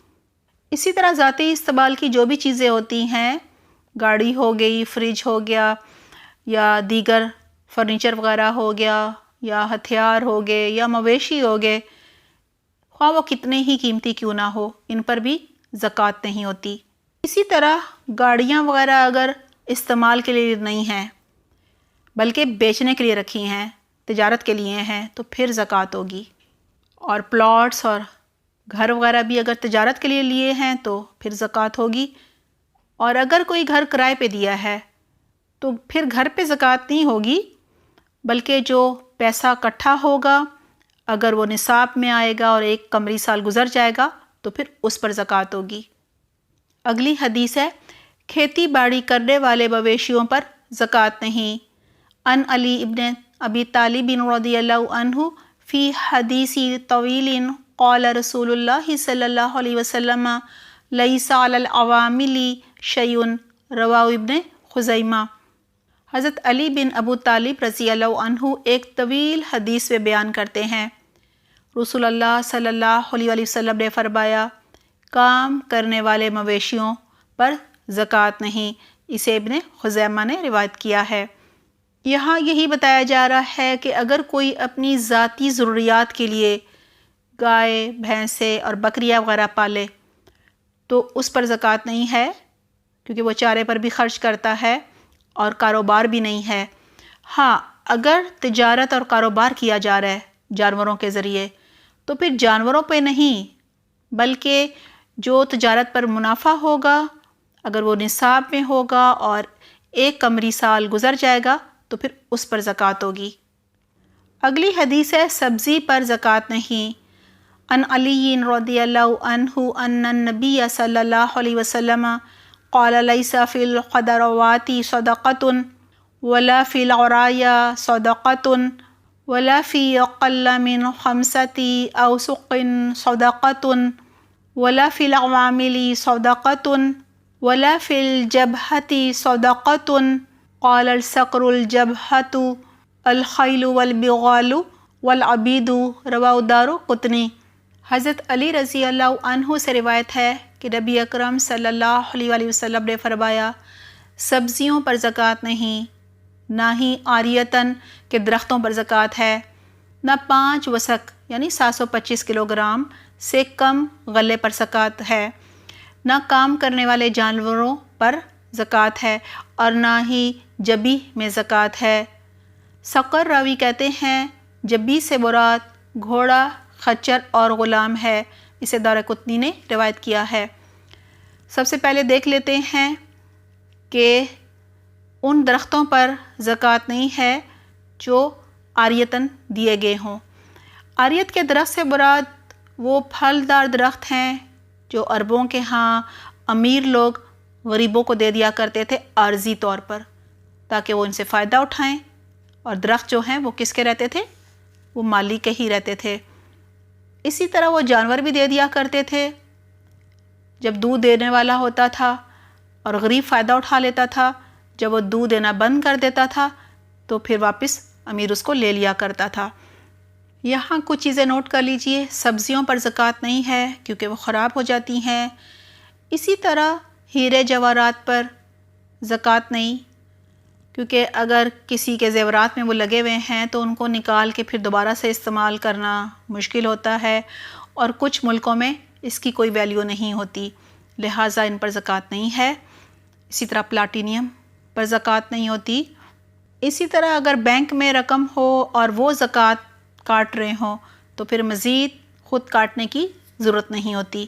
اسی طرح ذاتی استعمال کی جو بھی چیزیں ہوتی ہیں، گاڑی ہو گئی، فریج ہو گیا، یا دیگر فرنیچر وغیرہ ہو گیا، یا ہتھیار ہو گئے، یا مویشی ہو گئے، خواہ وہ کتنے ہی قیمتی کیوں نہ ہو، ان پر بھی زکوٰۃ نہیں ہوتی۔ اسی طرح گاڑیاں وغیرہ اگر استعمال کے لیے نہیں ہیں بلکہ بیچنے کے لیے رکھی ہیں، تجارت کے لیے ہیں، تو پھر زکوٰۃ ہوگی۔ اور پلاٹس اور گھر وغیرہ بھی اگر تجارت کے لیے لیے ہیں تو پھر زکوٰۃ ہوگی۔ اور اگر کوئی گھر کرائے پہ دیا ہے تو پھر گھر پہ زکوٰۃ نہیں ہوگی، بلکہ جو پیسہ اکٹھا ہوگا اگر وہ نصاب میں آئے گا اور 1 قمری سال گزر جائے گا تو پھر اس پر زکوٰۃ ہوگی۔ اگلی حدیث ہے، کھیتی باڑی کرنے والے مویشیوں پر زکوٰۃ نہیں۔ عن علی ابن ابی طالب رضی اللہ عنہ فی حدیث طویل قال رسول اللہ صلی اللہ علیہ وسلم لیس علی العوامل شیء، رواہ ابن خزیمہ۔ حضرت علی بن ابو طالب رضی اللہ عنہ ایک طویل حدیث میں بیان کرتے ہیں، رسول اللہ صلی اللہ علیہ وسلم نے فرمایا، کام کرنے والے مویشیوں پر زکوٰۃ نہیں۔ اسے ابن خزیمہ نے روایت کیا ہے۔ یہاں یہی بتایا جا رہا ہے کہ اگر کوئی اپنی ذاتی ضروریات کے لیے گائے، بھینسیں اور بکریاں وغیرہ پالے تو اس پر زکوٰۃ نہیں ہے، کیونکہ وہ چارے پر بھی خرچ کرتا ہے اور کاروبار بھی نہیں ہے۔ ہاں، اگر تجارت اور کاروبار کیا جا رہا ہے جانوروں کے ذریعے، تو پھر جانوروں پہ نہیں بلکہ جو تجارت پر منافع ہوگا، اگر وہ نصاب میں ہوگا اور ایک قمری سال گزر جائے گا تو پھر اس پر زکوٰۃ ہوگی۔ اگلی حدیث ہے سبزی پر زکوٰۃ نہیں۔ عن علی رضی اللہ عنہ ان النبی صلی اللہ علیہ وسلم قال لیس فی الخضروات صدقۃ ولا فی العرایا صدقۃ ولا فی اقل من خمسۃ اوسق صدقۃ ولا فی العوامل صدقۃ ولا فی الجبہۃ صدقۃ قال الصقر الجبہۃ الخیل والبغال والعبید رواہ دارقطنی۔ حضرت علی رضی اللہ عنہ سے روایت ہے کہ نبی اکرم صلی اللہ علیہ وسلم نے فرمایا، سبزیوں پر زکوٰۃ نہیں، نہ ہی عاریتاً کے درختوں پر زکوٰۃ ہے، نہ 5 وسق یعنی 725 کلو گرام سے کم غلے پر زکوٰۃ ہے، نہ کام کرنے والے جانوروں پر زکوٰۃ ہے اور نہ ہی جبی میں زکوٰۃ ہے۔ سقر راوی کہتے ہیں جبی سے مراد گھوڑا، خچر اور غلام ہے۔ اسے دارقطنی نے روایت کیا ہے۔ سب سے پہلے دیکھ لیتے ہیں کہ ان درختوں پر زکوٰۃ نہیں ہے جو عاریتاً دیے گئے ہوں۔ عاریت کے درخت سے مراد وہ پھلدار درخت ہیں جو عربوں کے ہاں امیر لوگ غریبوں کو دے دیا کرتے تھے عارضی طور پر، تاکہ وہ ان سے فائدہ اٹھائیں، اور درخت جو ہیں وہ کس کے رہتے تھے؟ وہ مالی کے ہی رہتے تھے۔ اسی طرح وہ جانور بھی دے دیا کرتے تھے، جب دودھ دینے والا ہوتا تھا اور غریب فائدہ اٹھا لیتا تھا، جب وہ دودھ دینا بند کر دیتا تھا تو پھر واپس امیر اس کو لے لیا کرتا تھا۔ یہاں کچھ چیزیں نوٹ کر لیجئے۔ سبزیوں پر زکوٰۃ نہیں ہے کیونکہ وہ خراب ہو جاتی ہیں۔ اسی طرح ہیرے جواہرات پر زکوٰۃ نہیں، کیونکہ اگر کسی کے زیورات میں وہ لگے ہوئے ہیں تو ان کو نکال کے پھر دوبارہ سے استعمال کرنا مشکل ہوتا ہے، اور کچھ ملکوں میں اس کی کوئی ویلیو نہیں ہوتی، لہٰذا ان پر زکوٰۃ نہیں ہے۔ اسی طرح پلاٹینیم پر زکوٰۃ نہیں ہوتی۔ اسی طرح اگر بینک میں رقم ہو اور وہ زکوٰۃ کاٹ رہے ہوں تو پھر مزید خود کاٹنے کی ضرورت نہیں ہوتی۔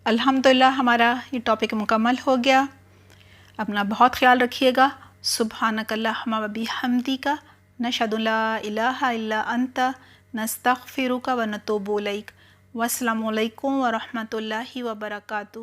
الحمدللہ ہمارا یہ ٹاپک مکمل ہو گیا۔ اپنا بہت خیال رکھیے گا۔ سبحانک اللہم و بحمدک نشہد ان لا الہ الا انت نستغفرک و نتوب الیک۔ والسلام علیکم ورحمۃ اللہ وبرکاتہ۔